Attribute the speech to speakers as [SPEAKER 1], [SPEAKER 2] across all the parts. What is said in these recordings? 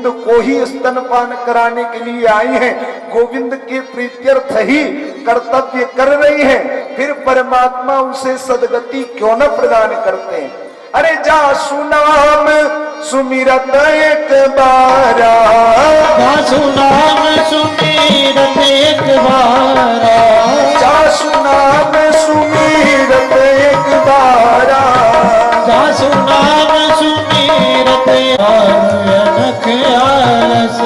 [SPEAKER 1] गोविंद को ही स्तनपान कराने के लिए आई हैं, गोविंद के प्रीत्यर्थ ही कर्तव्य कर रही हैं, फिर परमात्मा उसे सदगति क्यों न प्रदान करते हैं। अरे जा सुनाम सुमिरत एक बारा,
[SPEAKER 2] जा सुनाम सुमिरत एक बारा,
[SPEAKER 1] जा सुनाम सुमिरत एक बारा,
[SPEAKER 2] जा सुनाम सुमिरत अनख आलस,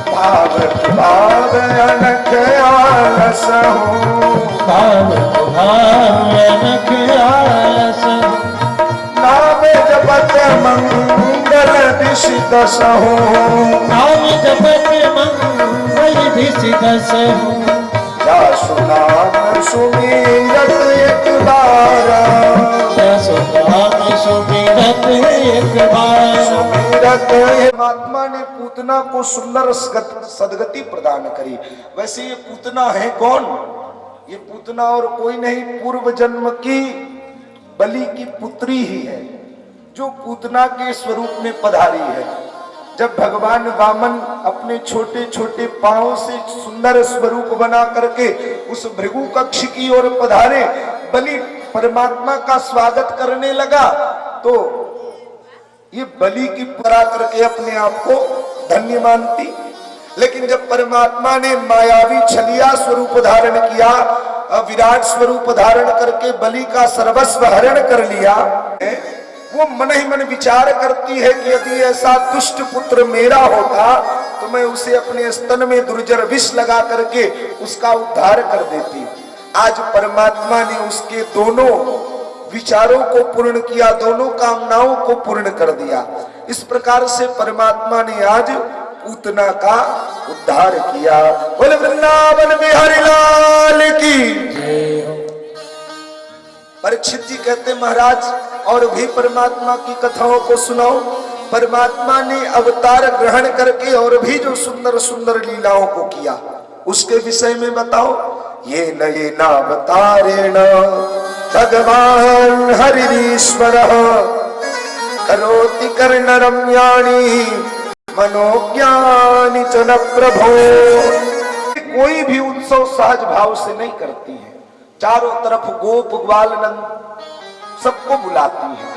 [SPEAKER 1] भावत भाव अनख आलस हूँ,
[SPEAKER 2] भावत भाव अनख आलस,
[SPEAKER 1] नाम जपत मंगल दिशि दसहु,
[SPEAKER 2] नाम जपत मंगल दिशि दसहु,
[SPEAKER 1] जा सुनाम सुमिरत एक बारा,
[SPEAKER 2] जा सुनाम सुमिरत एक बारा।
[SPEAKER 1] सुमिरत। परमात्मा ने पूतना को सुंदर सदगति प्रदान करी। वैसे ये पूतना है कौन? ये पूतना और कोई नहीं, पूर्व जन्म की बलि की पुत्री ही है, जो पूतना के स्वरूप में पधारी है। जब भगवान वामन अपने छोटे छोटे पांव से सुंदर स्वरूप बना करके उस भृगु कक्ष की ओर पधारे, बलि परमात्मा का स्वागत करने लगा, तो ये बलि की परा करके अपने आप को धन्य मानती। लेकिन जब परमात्मा ने मायावी छलिया स्वरूप धारण किया, विराट स्वरूप धारण करके बलि का सर्वस्व हरण कर लिया, वो मन ही मन विचार करती है कि यदि ऐसा दुष्ट पुत्र मेरा होता तो मैं उसे अपने स्तन में दुर्जर विष लगा करके उसका उद्धार कर देती। आज परमात्मा ने उसके दोनों विचारों को पूर्ण किया, दोनों कामनाओं को पूर्ण कर दिया। इस प्रकार से परमात्मा ने आज पूतना का उद्धार किया। बोले वृंदावन बिहारी लाल की। परीक्षित जी कहते महाराज और भी परमात्मा की कथाओं को सुनाओ। परमात्मा ने अवतार ग्रहण करके और भी जो सुंदर सुंदर लीलाओं को किया उसके विषय में बताओ। ये नावतारेण भगवान हरिश्वर करोति कर्ण रम्याणि मनोज्ञानि च न प्रभो। कोई भी उत्सव सहज भाव से नहीं करती है, चारों तरफ गोप ग्वाल नंद सबको बुलाती है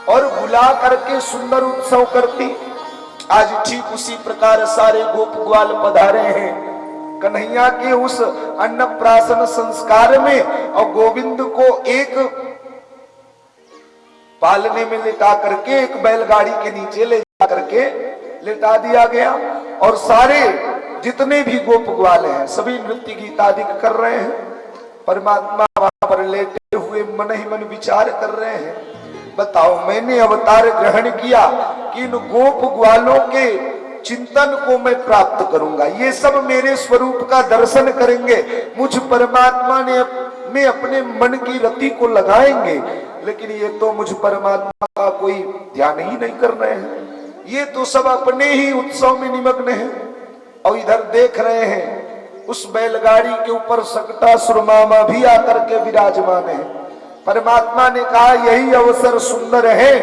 [SPEAKER 1] और बुला करके सुंदर उत्सव करती। आज ठीक उसी प्रकार सारे गोप ग्वाल पधारे हैं कन्हैया के उस अन्नप्राशन संस्कार में, और गोविंद को एक पालने में लिटा करके एक बैलगाड़ी के नीचे ले जा करके लिटा दिया गया, और सारे जितने भी गोप ग्वाल हैं सभी नृत्य गीत आदि कर रहे हैं। परमात्मा वहां पर लेटे हुए मन ही मन विचार कर रहे हैं, बताओ मैंने अवतार ग्रहण किया कि इन गोप ग्वालों के चिंतन को मैं प्राप्त करूंगा, ये सब मेरे स्वरूप का दर्शन करेंगे, मुझ परमात्मा में अपने मन की रति को लगाएंगे, लेकिन ये तो मुझ परमात्मा का कोई ध्यान ही नहीं कर रहे हैं। ये तो सब अपने ही उत्सव में निमग्न हैं। और इधर देख रहे हैं उस बैलगाड़ी के ऊपर सकटासुर मामा भी आकर के विराजमान है। परमात्मा ने कहा यही अवसर सुंदर है,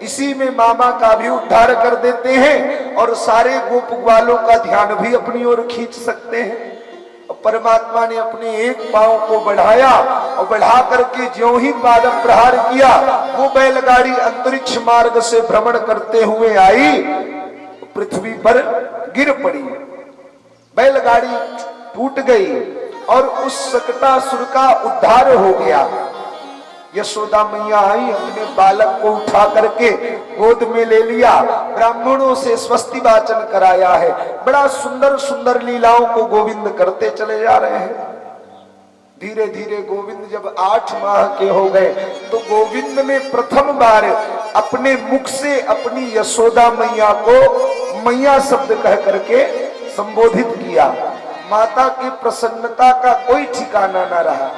[SPEAKER 1] इसी में मामा का भी उद्धार कर देते हैं और सारे गोप ग्वालों का ध्यान भी अपनी ओर खींच सकते हैं। परमात्मा ने अपने एक पांव को बढ़ाया और बढ़ा करके ज्यों ही पादम प्रहार किया, वो बैलगाड़ी अंतरिक्ष मार्ग से भ्रमण करते हुए आई, पृथ्वी पर गिर पड़ी, बैलगाड़ी टूट गई और उस सकटासुर का उद्धार हो गया। यशोदा मैया आई, अपने बालक को उठा करके गोद में ले लिया, ब्राह्मणों से स्वस्ति वाचन कराया है। बड़ा सुंदर सुंदर लीलाओं को गोविंद करते चले जा रहे हैं। धीरे धीरे गोविंद जब 8 माह के हो गए तो गोविंद ने प्रथम बार अपने मुख से अपनी यशोदा मैया को मैया शब्द कह करके संबोधित किया। माता की प्रसन्नता का कोई ठिकाना न रहा।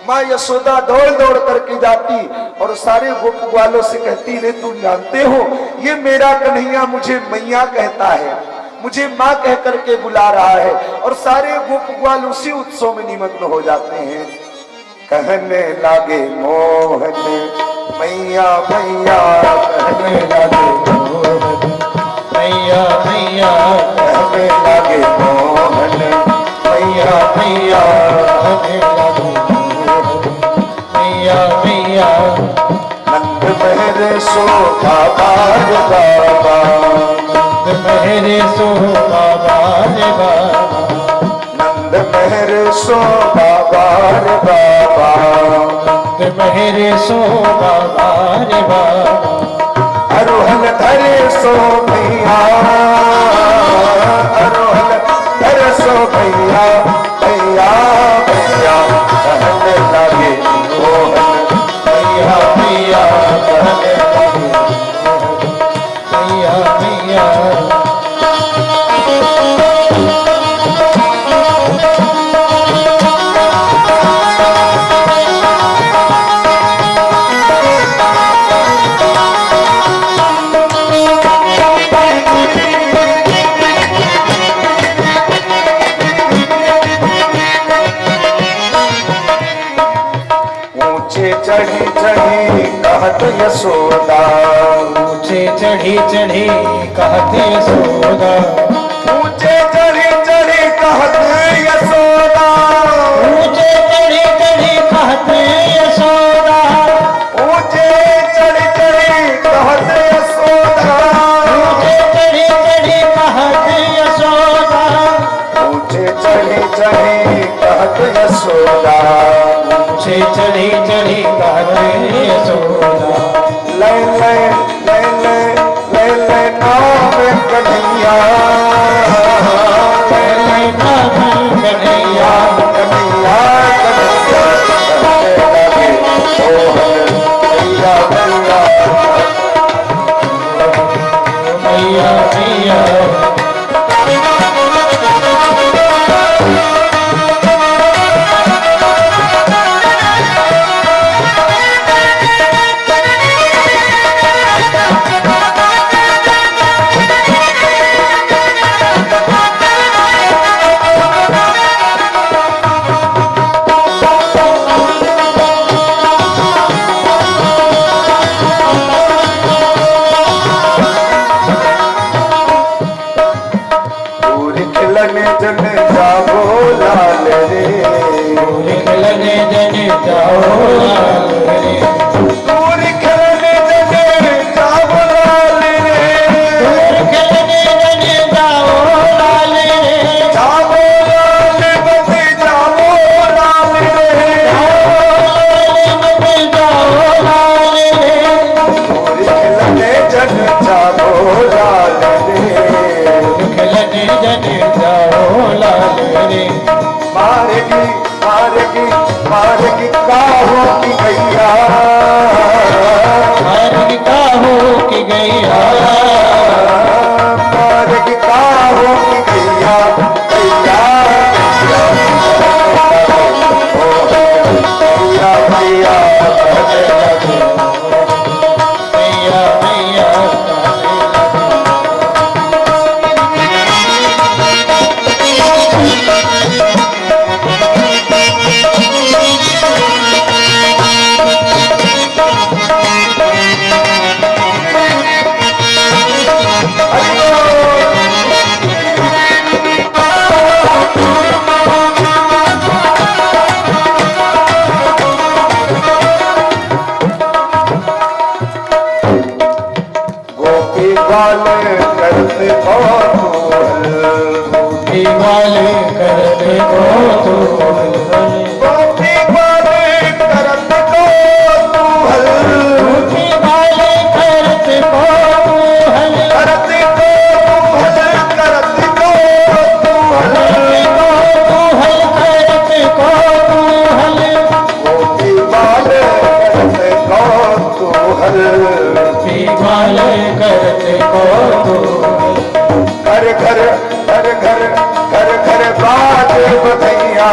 [SPEAKER 1] माँ यशोदा दौड़ दौड़ करके जाती और सारे गोप ग्वालों से कहती, रे तुम जानते हो ये मेरा कन्हैया मुझे मैया कहता है, मुझे माँ कह करके बुला रहा है। और सारे गोप ग्वाल उसी उत्सव में निमग्न हो जाते हैं। कहने लागे मोहन मैया मैया, कहने लागे मोहन
[SPEAKER 2] मैया मैया
[SPEAKER 1] कहने लगे मोहन,
[SPEAKER 2] मैया मैया कहने लगे मैया मैया
[SPEAKER 1] नंद मेहर शोभा बार बाबा,
[SPEAKER 2] नंद मेहरे सो बाबा रे बाबा,
[SPEAKER 1] नंद मेहर शोभा बार बाबा,
[SPEAKER 2] नंद मेहरे सो बाबा रे बाबा,
[SPEAKER 1] अरोहन धरे सो भैया, अरोहन धरे सो भैया, भैया भैया कहने लगे मोहन,
[SPEAKER 2] मैया मैया कहने लगे मैया मैया
[SPEAKER 1] ऊंचे चढ़ी चढ़ी कहत यशोदा,
[SPEAKER 2] ऊंचे चढ़ी चढ़ी कहते सोदा,
[SPEAKER 1] ऊंचे चढ़ी चढ़ी कहत यशोदा,
[SPEAKER 2] ऊंचे चढ़ी चढ़ी कहते यशोदा,
[SPEAKER 1] ऊंचे चढ़ी चढ़ी कहत यशोदा,
[SPEAKER 2] ऊंचे चढ़ी चढ़ी कहते यशोदा,
[SPEAKER 1] ऊंचे चढ़ी चढ़ी कहत यशोदा,
[SPEAKER 2] ऊंचे चढ़ी चढ़ी कहते यशोदा,
[SPEAKER 1] ले ले ले ले ले ले नाम कन्हैया, ले ले
[SPEAKER 2] कन्हैया
[SPEAKER 1] कन्हैया कन्हैया कहने लगे मोहन, भैया भैया
[SPEAKER 2] मैया मैया
[SPEAKER 1] पूरी खिलने जन जागो लाल रे,
[SPEAKER 2] निकलने जन जाओ लाल रे,
[SPEAKER 1] पूरी खिलने जन जागो लाल रे,
[SPEAKER 2] निकलने जन जाओ लाल रे,
[SPEAKER 1] जागो लाल बती जागो लाल रे,
[SPEAKER 2] मत जाओ लाल रे,
[SPEAKER 1] पूरी खिलने जन जागो लाल रे,
[SPEAKER 2] निकलने जन जाओ लाल रे,
[SPEAKER 1] मारेगी मारेगी मारेगी काहों की गैया,
[SPEAKER 2] मार्ग का हो कि गैया,
[SPEAKER 1] मारेगी काहों की गैया, गैया गैया भैया कहने लगे
[SPEAKER 2] मैया मैया कहने
[SPEAKER 1] गोपी वाले करते कौतूहल,
[SPEAKER 2] लगे वाले करते को तो
[SPEAKER 1] गोपी वाले करते कौतूहल,
[SPEAKER 2] गोपी वाले करते को हल
[SPEAKER 1] करते कौतूहल, करते कौतूहल,
[SPEAKER 2] करते को हल
[SPEAKER 1] गोपी वाले करते कौतूहल,
[SPEAKER 2] गोपी वाले करते को
[SPEAKER 1] घर घर घर घर घर घर बात बधैया,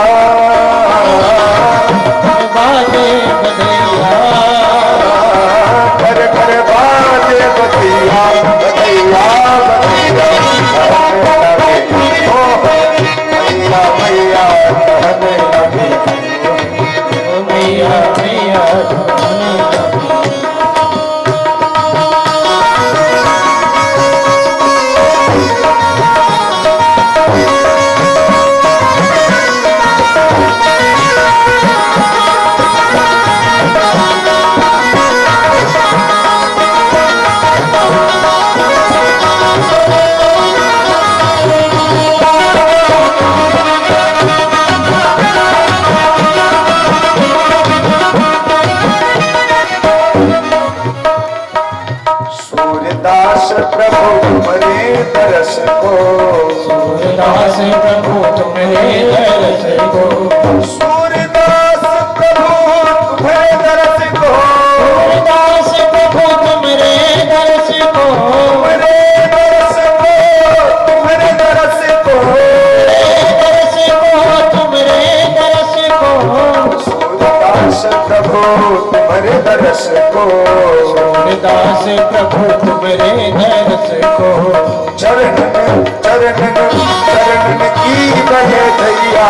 [SPEAKER 2] बाजे बधैया
[SPEAKER 1] घर घर बात बधैया, बधैया बधैया कहने लगे मैया मैया कहने लगे
[SPEAKER 2] मैया मैया दर्श को
[SPEAKER 1] सूरदास प्रभु तुम्हें दर्श को
[SPEAKER 2] सूरदास प्रभु तुम्हारे दर्श को
[SPEAKER 1] तुम्हारे दर्श को तुम्हारे दर्श को
[SPEAKER 2] तुम्हारे दर्श को
[SPEAKER 1] सूरदास प्रभु तुम्हारे दर्श को
[SPEAKER 2] सूरदास प्रभु तुम्हारे दर्श को
[SPEAKER 1] चरणन चरणन चरणन की बहे दैया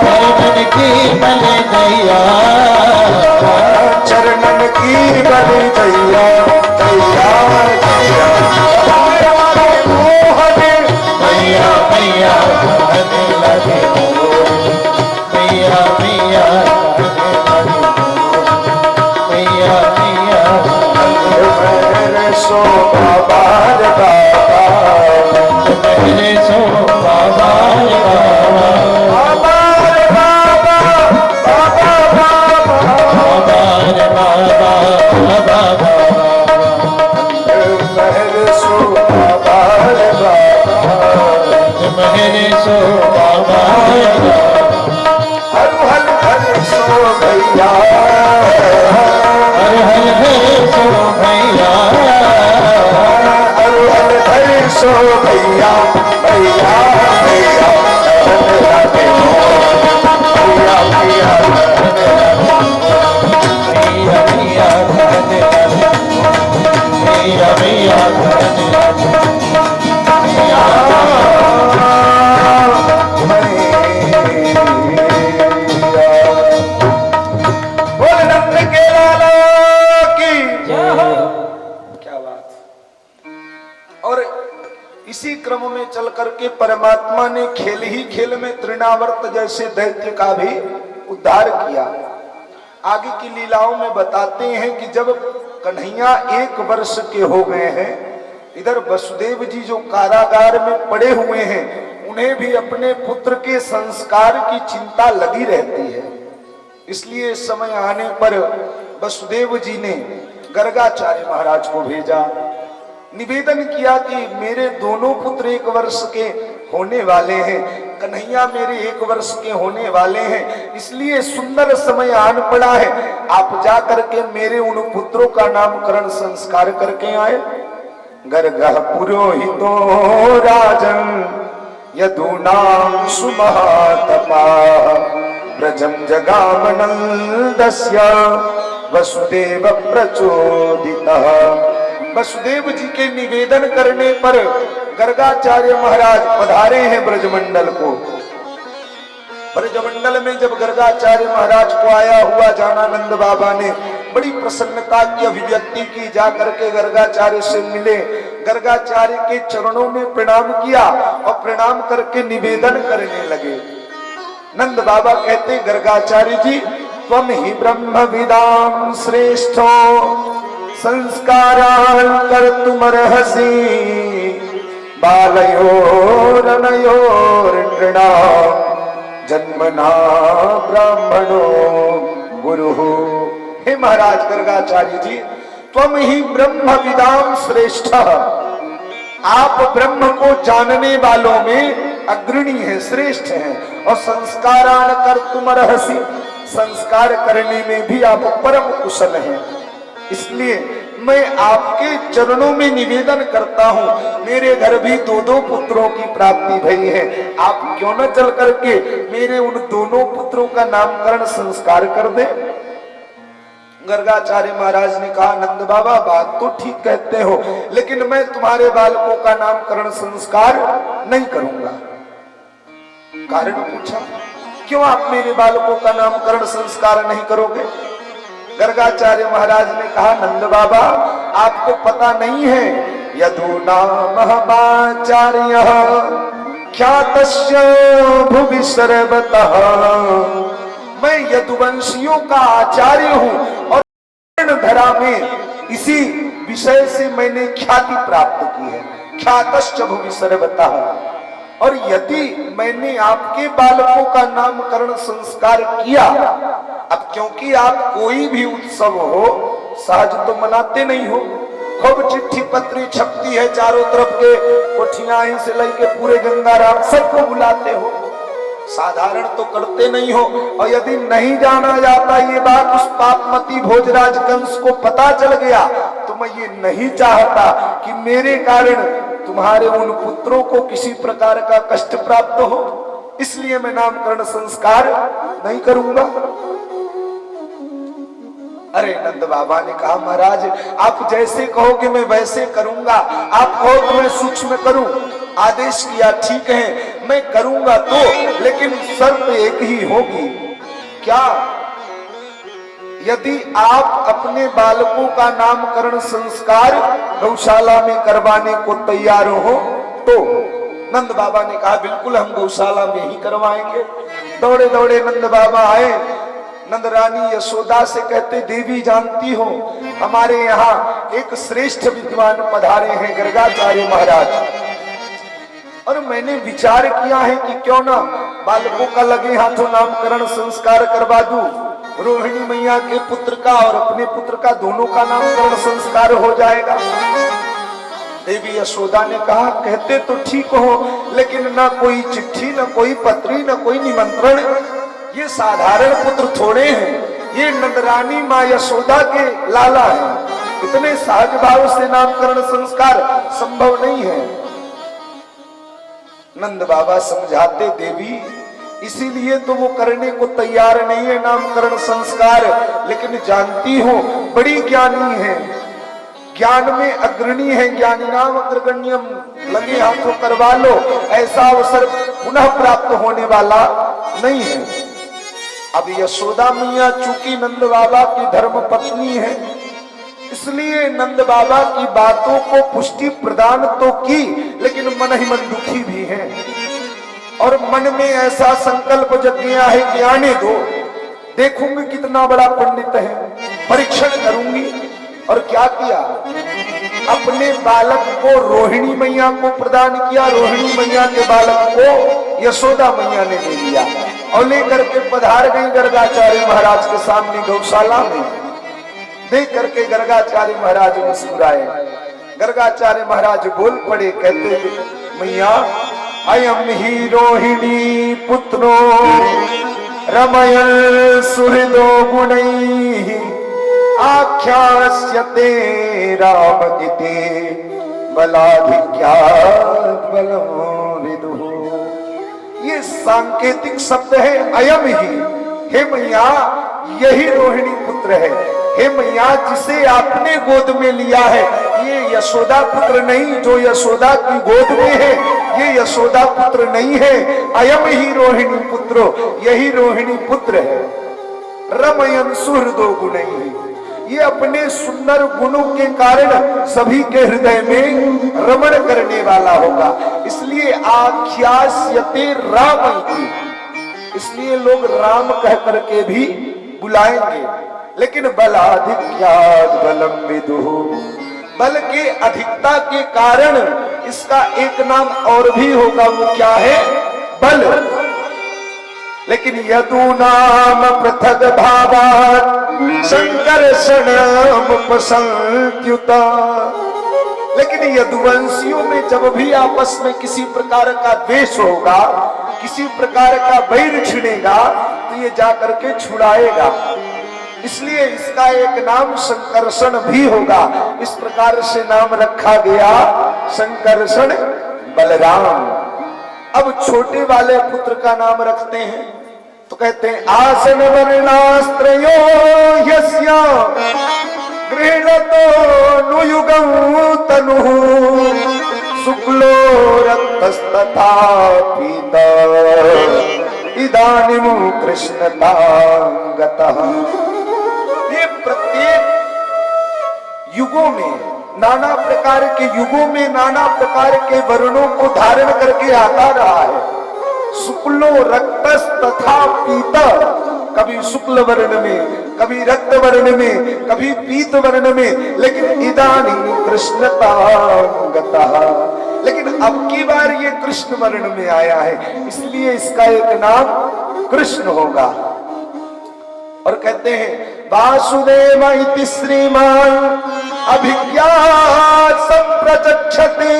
[SPEAKER 2] चरणन की बले दैया
[SPEAKER 1] चरणन की बहे दैया दैया दैया मोहन
[SPEAKER 2] मैया मैया कहने लगे मैया मैया कहने लगे मैया मैया
[SPEAKER 1] मेरे सो बाबा रे बाबा
[SPEAKER 2] मेरे सो बाबा रे बाबा
[SPEAKER 1] बाबा रे बाबा बाबा बाबा
[SPEAKER 2] बाबा रे बाबा बाबा
[SPEAKER 1] मेरे सो बाबा रे बाबा
[SPEAKER 2] मेरे सो बाबा रे बाबा
[SPEAKER 1] हर हर हर सो भैया
[SPEAKER 2] हर हर हर सो भैया
[SPEAKER 1] हर हर हर सो भैया भैया भैया भैया भैया
[SPEAKER 2] मैया मैया कहने लगे मैया मैया कहने लगे
[SPEAKER 1] बोल नंद के लाला की क्या बात। और इसी क्रम में चल करके परमात्मा ने खेल ही खेल में तृणावर्त जैसे दैत्य का भी उद्धार किया। आगे की लीलाओं में बताते हैं कि जब कन्हैया 1 वर्ष के हो गए हैं, इधर वसुदेव जी जो कारागार में पड़े हुए हैं, उन्हें भी अपने पुत्र के संस्कार की चिंता लगी रहती है। इसलिए समय आने पर वसुदेव जी ने गर्गाचार्य महाराज को भेजा, निवेदन किया कि मेरे दोनों पुत्र 1 वर्ष के होने वाले हैं, कन्हैया मेरे 1 वर्ष के होने वाले हैं, इसलिए सुंदर समय आन पड़ा है, आप जा करके मेरे उन पुत्रों का नामकरण संस्कार करके आए। गर्गा पुरोहितो राजन यदूनाम सुमहातपा ब्रजम जगामनंदस्य वसुदेव प्रचोदितः। वसुदेव जी के निवेदन करने पर गर्गाचार्य महाराज पधारे हैं ब्रजमंडल को। ब्रजमंडल में जब गर्गाचार्य महाराज को आया हुआ जाना, नंद बाबा ने बड़ी प्रसन्नता की अभिव्यक्ति की, जाकर के गर्गाचार्य से मिले, गर्गाचार्य के चरणों में प्रणाम किया और प्रणाम करके निवेदन करने लगे। नंद बाबा कहते गर्गाचार्य जी, त्वम ही ब्रह्म विदाम श्रेष्ठो संस्कारान् कर्तुमर्हसि बालयोरनयोर्नृणाम् जन्मना ब्राह्मणो गुरुः। हे महाराज गर्गाचार्य जी, त्वम ही ब्रह्म विदाम श्रेष्ठ, आप ब्रह्म को जानने वालों में अग्रणी हैं, श्रेष्ठ हैं, और संस्कारान कर्तुमर्हसि, संस्कार करने में भी आप परम कुशल हैं। इसलिए मैं आपके चरणों में निवेदन करता हूँ, मेरे घर भी 2 पुत्रों की प्राप्ति भई है, आप क्यों न चल करके मेरे उन दोनों पुत्रों का नामकरण संस्कार कर दे। गर्गाचार्य महाराज ने कहा, नंद बाबा बात तो ठीक कहते हो, लेकिन मैं तुम्हारे बालकों का नामकरण संस्कार नहीं करूंगा। कारण पूछा, क्यों आप मेरे बालकों का नामकरण संस्कार नहीं करोगे? गर्गाचार्य महाराज ने कहा, नंद बाबा आपको पता नहीं है, यदूनामहमाचार्यः ख्यातस्य भुवि सर्वतः, मैं यदुवंशियों का आचार्य हूँ और धरा में इसी विषय से मैंने ख्याति प्राप्त की है, ख्यातश्च भुवि सर्वतः। और यदि मैंने आपके बालकों का नामकरण संस्कार किया, अब क्योंकि आप कोई भी उत्सव हो सहज तो मनाते नहीं हो, खूब चिट्ठी पत्री छपती है चारों तरफ के, कोठियां ही से लेके पूरे गंगाराम सबको बुलाते हो, साधारण तो करते नहीं हो। और यदि नहीं जाना जाता ये बात उस पापमती भोजराज कंस को पता चल गया तो मैं ये नहीं चाहता कि मेरे कारण तुम्हारे उन पुत्रों को किसी प्रकार का कष्ट प्राप्त हो, इसलिए मैं नामकरण संस्कार नहीं करूंगा। अरे नंद बाबा ने कहा महाराज आप जैसे कहोगे मैं वैसे करूंगा, आप कहो तो मैं सूक्ष्म करूं, आदेश किया ठीक है मैं करूंगा तो, लेकिन शर्त एक ही होगी। क्या? यदि आप अपने बालकों का नामकरण संस्कार गौशाला में करवाने को तैयार हो तो। नंद बाबा ने कहा बिल्कुल हम गौशाला में ही करवाएंगे। दौड़े दौड़े नंद बाबा आए, नंद रानी यशोदा से कहते देवी जानती हो हमारे यहाँ एक श्रेष्ठ विद्वान पधारे हैं गर्गाचार्य महाराज, और मैंने विचार किया है कि क्यों ना बालकों का लगे हाथों नामकरण संस्कार करवा दूं, रोहिणी मैया के पुत्र का और अपने पुत्र का दोनों का नामकरण संस्कार हो जाएगा। देवी यशोदा ने कहा कहते तो ठीक हो, लेकिन ना कोई चिट्ठी ना कोई पत्री ना कोई निमंत्रण, ये साधारण पुत्र थोड़े हैं, ये नंदरानी माँ यशोदा के लाला हैं, इतने सहज भाव से नामकरण संस्कार संभव नहीं है। नंद बाबा समझाते देवी इसीलिए तो वो करने को तैयार नहीं है नामकरण संस्कार, लेकिन जानती हो बड़ी ज्ञानी है, ज्ञान में अग्रणी है, ज्ञानी नाम अग्रगण्यम, लगे हाथों करवा लो, ऐसा अवसर पुनः प्राप्त होने वाला नहीं है। अब यशोदा मैया चूंकि नंद बाबा की धर्म पत्नी है, इसलिए नंद बाबा की बातों को पुष्टि प्रदान तो की, लेकिन मन ही मन दुखी भी है, और मन में ऐसा संकल्प जग गया है कि आने दो, देखूंगी कितना बड़ा पंडित है, परीक्षण करूंगी। और क्या किया? अपने बालक को रोहिणी मैया को प्रदान किया, रोहिणी मैया के बालक को यशोदा मैया ने ले लिया और लेकर के पधार गई गर्गाचार्य महाराज के सामने गौशाला में। देख करके गर्गाचार्य महाराज मुस्कुराए। गर्गाचार्य महाराज बोल पड़े, कहते मैया अयम ही रोहिणी पुत्रो रमयन् सुहृदो गुणैः आख्यास्यते राम इति बलाधिक्यात् बलं विदुः। ये सांकेतिक शब्द है अयम ही, हे मैया यही रोहिणी पुत्र है, हे मैया जिसे आपने गोद में लिया है, ये यशोदा पुत्र नहीं जो यशोदा की गोद में है, ये यशोदा पुत्र नहीं है, अयम ही रोहिणी पुत्रो, यही रोहिणी पुत्र है। रमयन् सुहृदो गुणैः, ये अपने सुंदर गुणों के कारण सभी के हृदय में रमण करने वाला होगा, इसलिए आख्यास्यते राम इति, इसलिए लोग राम कह करके भी बुलाएंगे। लेकिन बलाधिक्यात् बलं विदुः, बल के अधिकता के कारण इसका एक नाम और भी होगा, वो क्या है? बल। लेकिन यदु नाम पृथक भावात् संकर्षणमुपसंत्युत, लेकिन यदुवंशियों में जब भी आपस में किसी प्रकार का द्वेष होगा, किसी प्रकार का वैर छिड़ेगा, तो ये जाकर के छुड़ाएगा, इसलिए इसका एक नाम संकर्षण भी होगा। इस प्रकार से नाम रखा गया संकर्षण बलराम। अब छोटे वाले पुत्र का नाम रखते हैं तो कहते हैं आसन वर्णास्त्रयो यस्य गृह्णतो नुयुगं तनुः शुक्लो रक्तस्तथा पीता इदानीं कृष्णतां गतः। ये प्रत्येक युगों में, नाना प्रकार के युगों में नाना प्रकार के वर्णों को धारण करके आता रहा है। शुक्लो रक्तस तथा पीत, कभी शुक्ल वर्ण में, कभी रक्त वर्ण में, कभी पीत वर्ण में, लेकिन इदानीं कृष्णतां गतः, लेकिन अब की बार ये कृष्ण वर्ण में आया है, इसलिए इसका एक नाम कृष्ण होगा। और कहते हैं वासुदेव इति श्रीमान अभिज्ञा संप्रचक्षते,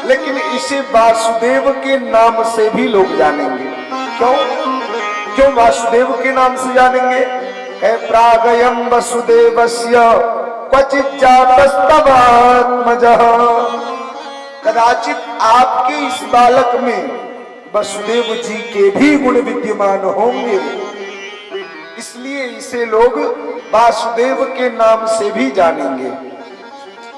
[SPEAKER 1] लेकिन इसे वासुदेव के नाम से भी लोग जानेंगे। क्यों क्यों वासुदेव के नाम से जानेंगे? है प्रागयम वसुदेवस्य क्वचित जातस्तवात्मजः, कदाचित आपके इस बालक में वसुदेव जी के भी गुण विद्यमान होंगे, इसलिए इसे लोग वासुदेव के नाम से भी जानेंगे।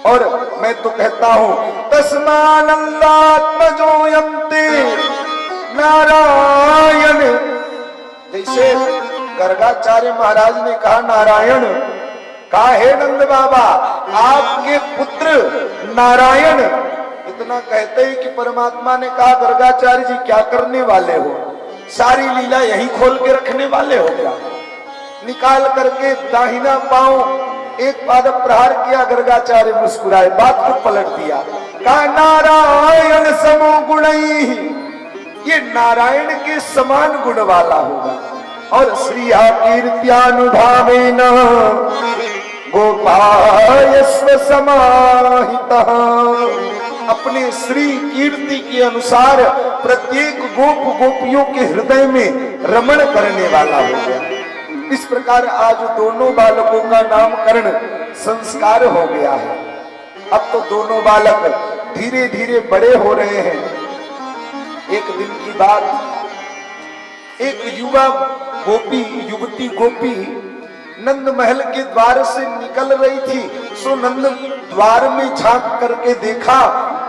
[SPEAKER 1] और मैं तो कहता हूं तस्मानंदात्मजोयं ते नारायण, जैसे गर्गाचार्य महाराज ने कहा नारायण, कहा हे नंद बाबा आपके पुत्र नारायण। इतना कहते ही कि परमात्मा ने कहा गर्गाचार्य जी क्या करने वाले हो, सारी लीला यही खोल के रखने वाले हो क्या? निकाल करके दाहिना पांव एक पाद प्रहार किया, गर्गाचार्य मुस्कुराए, बात को पलट दिया, कहा नारायण समो गुणैः, ये नारायण के समान गुण वाला होगा। और श्रिया कीर्त्यानुभावेन गोपायस्व समाहितः, अपने श्री कीर्ति के अनुसार प्रत्येक गोप गोपियों के हृदय में रमण करने वाला हो गया। इस प्रकार आज दोनों बालकों का नामकरण संस्कार हो गया है। अब तो दोनों बालक धीरे धीरे बड़े हो रहे हैं। एक दिन की बात, एक युवा गोपी, युवती गोपी नंद महल के द्वार से निकल रही थी। सो नंद द्वार में झांक करके देखा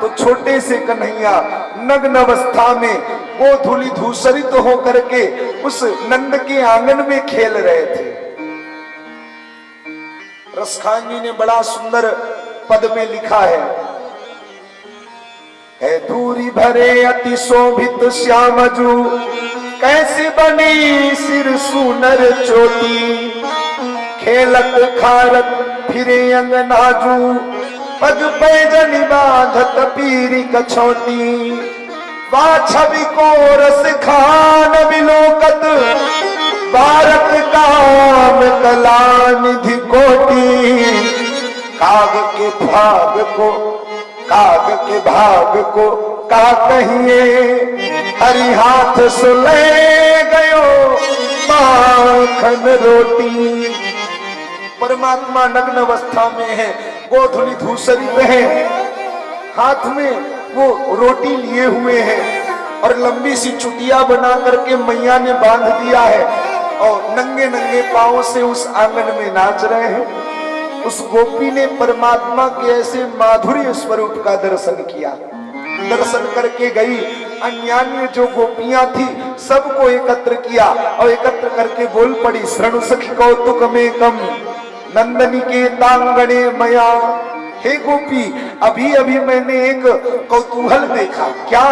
[SPEAKER 1] तो छोटे से कन्हैया नग्न अवस्था में गोधूलि धूसरित होकर के उस नंद के आंगन में खेल रहे थे। रसखान जी ने बड़ा सुंदर पद में लिखा है धूरी भरे अति शोभित श्यामजू, कैसी बनी सिर सुनर चोटी, खेलत खारत फिरे अंगनाजू, पग पैजनि बांधत पीरी कछोटी, वा छवि को रस खान विलोकत, भारत काम कला निधि कोटि, काग के भाग को का कहिए, हरि हाथ सुले गयो माखन रोटी। परमात्मा नग्न अवस्था में है, गोधूलि धूसरित है, हाथ में वो रोटी लिए हुए हैं और लंबी सी चुटिया बना करके मैया ने बांध दिया है और नंगे नंगे पांव से उस आंगन में नाच रहे हैं। उस गोपी ने परमात्मा के ऐसे माधुर्य स्वरूप का दर्शन किया। दर्शन करके गई, अन्यान्य जो गोपियां थी सबको एकत्र किया और एकत्र करके बोल पड़ी, शरणु सखी कौतुक में कम नंदनी के तांगणे मया। हे गोपी, अभी अभी मैंने एक कौतूहल देखा। क्या?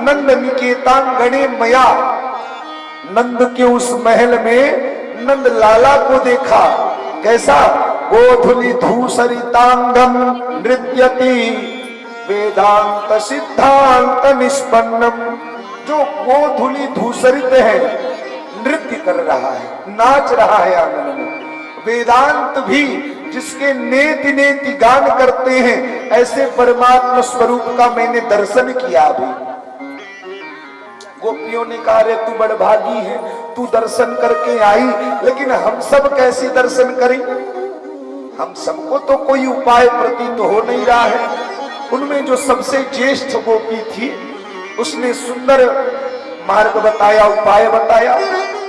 [SPEAKER 1] नंदनी के तांगणे मया, नंद के उस महल में नंद लाला को देखा। कैसा? गोधूलि धूसरितांगम नृत्यति वेदांत सिद्धांत निष्पन्नम, जो गोधूलि धूसरित है, नृत्य कर रहा है, नाच रहा है आंगन में। वेदांत भी जिसके नेति नेति गान करते हैं, ऐसे परमात्मा स्वरूप का मैंने दर्शन किया। अभी गोपियों ने कहा रे तू बड़भागी है, तू दर्शन करके आई, लेकिन हम सब कैसे दर्शन करें? हम सबको तो कोई उपाय प्रतीत हो नहीं रहा है। उनमें जो सबसे ज्येष्ठ गोपी थी उसने सुंदर मार्ग बताया, उपाय बताया।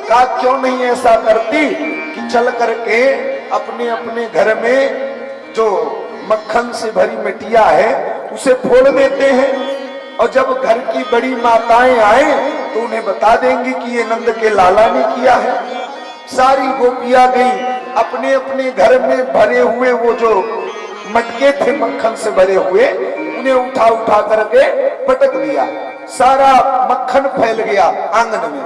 [SPEAKER 1] कहा क्यों नहीं ऐसा करती कि चल करके अपने अपने घर में जो मक्खन से भरी मिटिया है उसे फोड़ देते हैं, और जब घर की बड़ी माताएं आए तो उन्हें बता देंगी कि ये नंद के लाला ने किया है। सारी गोपियां गई, अपने अपने घर में भरे हुए वो जो मटके थे मक्खन से भरे हुए, उन्हें उठा उठा करके पटक दिया। सारा मक्खन फैल गया आंगन में।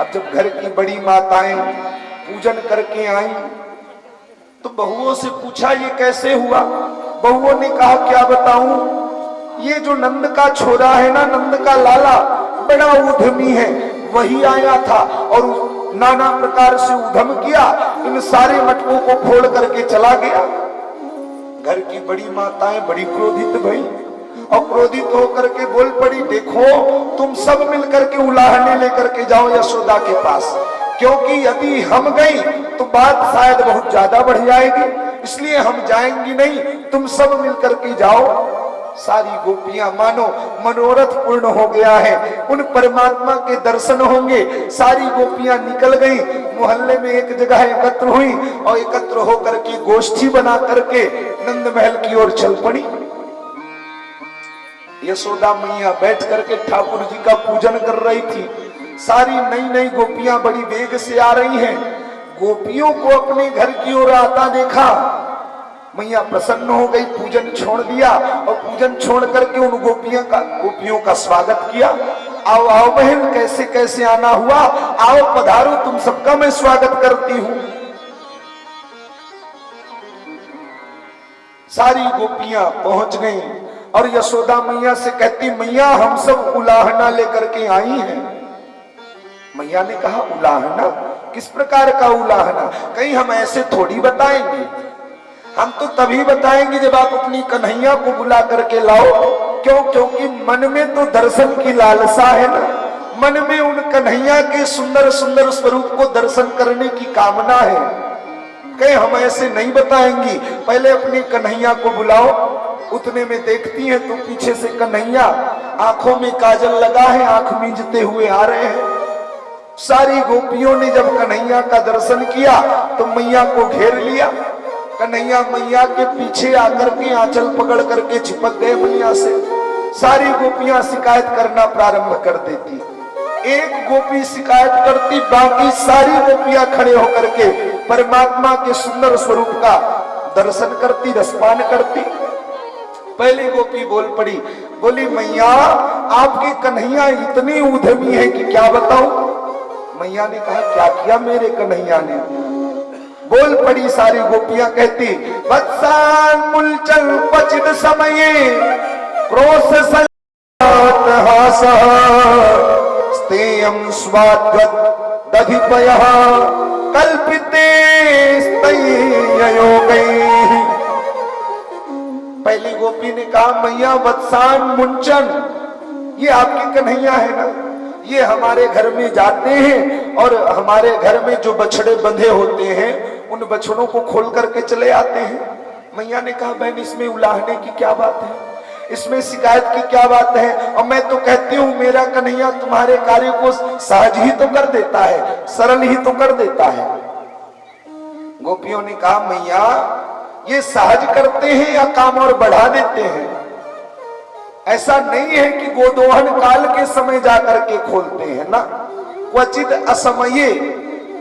[SPEAKER 1] अब जब घर की बड़ी माताएं पूजन करके आई तो बहुओं से पूछा ये कैसे हुआ? बहुओं ने कहा क्या बताऊं, ये जो नंद का छोरा है ना, नंद का लाला बड़ा उद्यमी है, वही आया था और नाना प्रकार से उद्यम किया, इन सारे मटकों को फोड़ करके चला गया। घर की बड़ी माताएं बड़ी क्रोधित भई और क्रोधित होकर के बोल पड़ी, देखो तुम सब मिलकर के उलाहने लेकर के जाओ यशोदा के पास, क्योंकि यदि हम गई तो बात शायद बहुत ज्यादा बढ़ जाएगी, इसलिए हम जाएंगी नहीं, तुम सब मिलकर के जाओ। सारी गोपियां मानो मनोरथ पूर्ण हो गया है, उन परमात्मा के दर्शन होंगे। सारी गोपियां निकल गई, मोहल्ले में एक जगह एकत्र हुई और एकत्र होकर के गोष्ठी बना करके नंद महल की ओर चल पड़ी। यशोदा मैया बैठ करके ठाकुर जी का पूजन कर रही थी। सारी नई नई गोपियां बड़ी वेग से आ रही हैं। गोपियों को अपने घर की ओर आता देखा, मैया प्रसन्न हो गई, पूजन छोड़ दिया और पूजन छोड़ करके उन गोपियों का स्वागत किया। आओ आओ बहन, कैसे कैसे आना हुआ, आओ पधारो, तुम सबका मैं स्वागत करती हूँ। सारी गोपियां पहुंच गई और यशोदा मैया से कहती, मैया हम सब उलाहना लेकर के आई हैं। मैया ने कहा, उलाहना? किस प्रकार का उलाहना? कहीं हम ऐसे थोड़ी बताएंगे, हम तो तभी बताएंगे जब आप अपनी कन्हैया को बुला करके लाओ। क्यों? क्योंकि मन में तो दर्शन की लालसा है ना, मन में उन कन्हैया के सुंदर सुंदर स्वरूप को दर्शन करने की कामना है। कहीं हम ऐसे नहीं बताएंगी, पहले अपनी कन्हैया को बुलाओ। उतने में देखती है तो पीछे से कन्हैया आंखों में काजल लगा है, आंख मींजते हुए आ रहे हैं। सारी गोपियों ने जब कन्हैया का दर्शन किया तो मैया को घेर लिया। कन्हैया मैया के पीछे आकर के आंचल पकड़ करके चिपक गए मैया से। सारी गोपियां शिकायत करना प्रारंभ कर देती। एक गोपी शिकायत करती, बाकी सारी गोपियां खड़े होकर के परमात्मा के सुंदर स्वरूप का दर्शन करती, रसपान करती। पहली गोपी बोल पड़ी, बोली, मैया आपकी कन्हैया इतनी उद्यमी है कि क्या बताऊं। मैया ने कहा, क्या किया मेरे कन्हैया ने? बोल पड़ी सारी गोपियां, कहती, वत्सान मूलचल पचित समये क्रोश संजात हासा स्तेयं स्वाद्गत दधिपयः कल्पिते स्तययोगैः। पहली गोपी ने कहा, मैया वत्सान मुंचन, ये आपकी कन्हैया है ना, ये हमारे घर में जाते हैं और हमारे घर में जो बछड़े बंधे होते हैं उन बछड़ों को खोल करके चले आते हैं। मैया ने कहा, बहन इसमें उलाहने की क्या बात है, इसमें शिकायत की क्या बात है? और मैं तो कहती हूँ मेरा कन्हैया तुम्हारे कार्य को सहज ही तो कर देता है, सरल ही तो कर देता है। गोपियों ने कहा, मैया ये सहज करते हैं या काम और बढ़ा देते हैं? ऐसा नहीं है कि गोदोहन काल के समय जाकर के खोलते हैं ना, क्वचित असमये,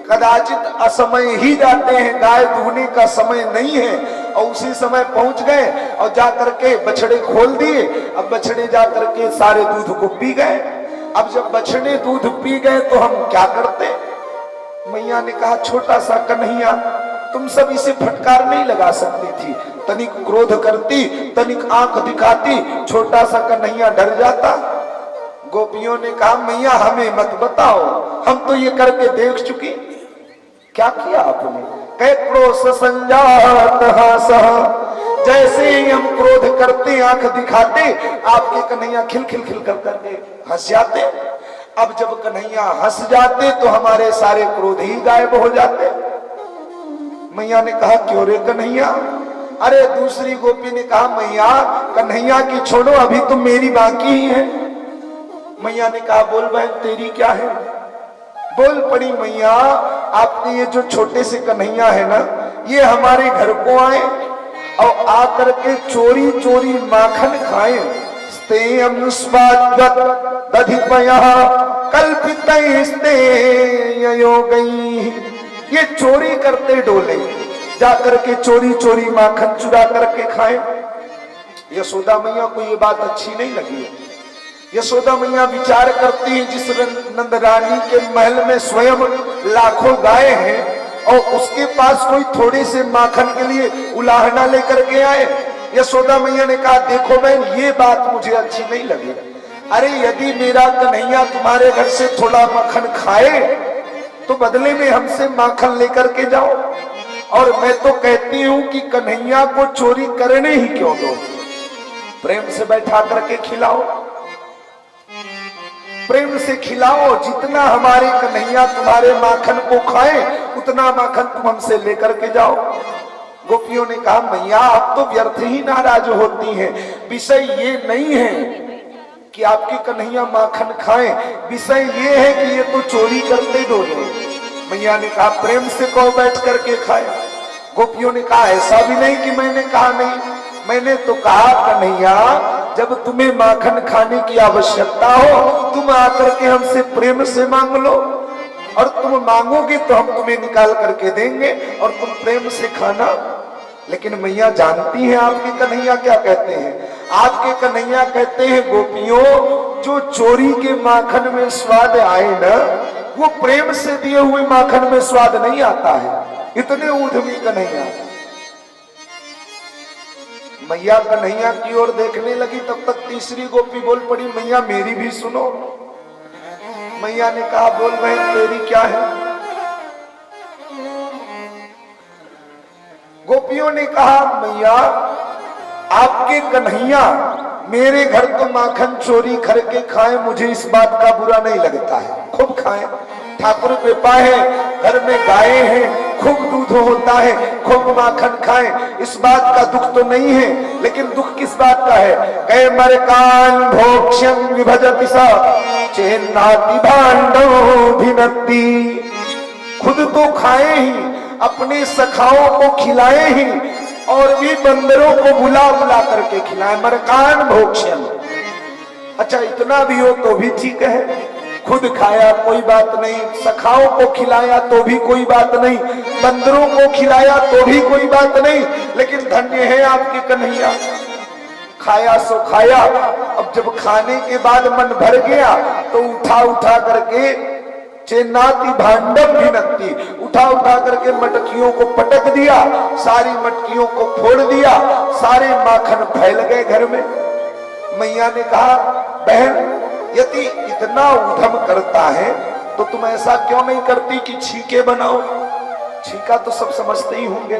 [SPEAKER 1] कदाचित असमय ही जाते हैं। गाय दूहने का समय नहीं है और उसी समय पहुंच गए और जाकर के बछड़े खोल दिए। अब बछड़े जाकर के सारे दूध को पी गए। अब जब बछड़े दूध पी गए तो हम क्या करते? मैया ने कहा, छोटा सा कन्हैया, तुम सब इसे फटकार नहीं लगा सकती थी। तनिक क्रोध करती, तनिक आंख दिखाती, छोटा सा कन्हैया डर जाता। गोपियों ने कहा, मैया हमें मत बताओ, हम तो ये करके देख चुकी। क्या किया आपने? कह क्रोध संजात हासः, जैसे ही हम क्रोध करते, आंख दिखाते, आपके कन्हैया खिल खिल खिल कर करके हंस जाते। अब जब कन्हैया हंस जाते तो हमारे सारे क्रोध ही गायब हो जाते। मैया ने कहा, क्यों रे कन्हैया? अरे दूसरी गोपी ने कहा, मैया कन्हैया की छोड़ो, अभी तो मेरी बाकी ही है। मैया ने कहा, बोल बहन तेरी क्या है? बोल पड़ी, मैया आपने ये जो छोटे से कन्हैया है ना, ये हमारे घर को आए और आकर के चोरी चोरी माखन खाए। स्तेयं स्वाद्गत दधिपयः कल्पितैस्ते योगैः, ये चोरी करते डोले, जाकर के चोरी चोरी माखन चुरा करके खाए। यशोदा मैया को ये बात अच्छी नहीं लगी। यशोदा मैया विचार करती है, जिस नंद रानी के महल में स्वयं लाखों गाय हैं और उसके पास कोई थोड़े से माखन के लिए उलाहना लेकर के आए। यशोदा मैया ने कहा, देखो बहन ये बात मुझे अच्छी नहीं लगी। अरे यदि मेरा कन्हैया तुम्हारे घर से थोड़ा माखन खाए तो बदले में हमसे माखन लेकर के जाओ। और मैं तो कहती हूं कि कन्हैया को चोरी करने ही क्यों दो, प्रेम से बैठा करके खिलाओ, प्रेम से खिलाओ। जितना हमारे कन्हैया तुम्हारे माखन को खाए उतना माखन तुम हमसे लेकर के जाओ। गोपियों ने कहा मैया आप तो व्यर्थ ही नाराज होती हैं, विषय ये नहीं है कि आपके कन्हैया माखन खाएं, विषय ये है कि ये तो चोरी करते दोनों। मैया ने कहा प्रेम से कहो बैठ करके खाए। गोपियों ने कहा ऐसा भी नहीं कि मैंने कहा नहीं, मैंने तो कहा कन्हैया जब तुम्हें माखन खाने की आवश्यकता हो तुम आकर के हमसे प्रेम से मांग लो, और तुम मांगोगे तो हम तुम्हें निकाल करके देंगे और तुम प्रेम से खाना। लेकिन मैया जानती हैं आपके कन्हैया क्या कहते हैं, आपके कन्हैया कहते हैं गोपियों जो चोरी के माखन में स्वाद आए ना वो प्रेम से दिए हुए माखन में स्वाद नहीं आता है। इतने उद्यमी कन्हैया। मैया कन्हैया की ओर देखने लगी, तब तक तीसरी गोपी बोल पड़ी मैया मेरी भी सुनो। मैया ने कहा बोल बहन तेरी क्या है। गोपियों ने कहा मैया आपके कन्हैया मेरे घर तो माखन चोरी करके खाए, मुझे इस बात का बुरा नहीं लगता है, खूब खाएं, ठाकुर कृपा है, घर में गायें हैं, खूब दूध होता है, खूब माखन खाएं, इस बात का दुख तो नहीं है। लेकिन दुख किस बात का है, कहे मरकान भोक्ष्यं विभजति सा चेन्नाति भांडो भिनत्ति। खुद तो खाए ही, अपने सखाओं को खिलाए ही, और भी बंदरों को बुला बुला करके खिलाए। मरकान भोक्ष्यं, अच्छा इतना भी हो तो भी ठीक है, खुद खाया कोई बात नहीं, सखाओं को खिलाया तो भी कोई बात नहीं, बंदरों को खिलाया तो भी कोई बात नहीं, लेकिन धन्य है आपके कन्हैया, खाया सो खाया। अब जब खाने के बाद मन भर गया तो उठा उठा करके चेन्नाति भांडव भिनत्ति, उठा उठा करके मटकियों को पटक दिया, सारी मटकियों को फोड़ दिया, सारे माखन फैल गए घर में। मैया ने कहा बहन यदि इतना उधम करता है तो तुम ऐसा क्यों नहीं करती कि छीके बनाओ। छीका तो सब समझते ही होंगे,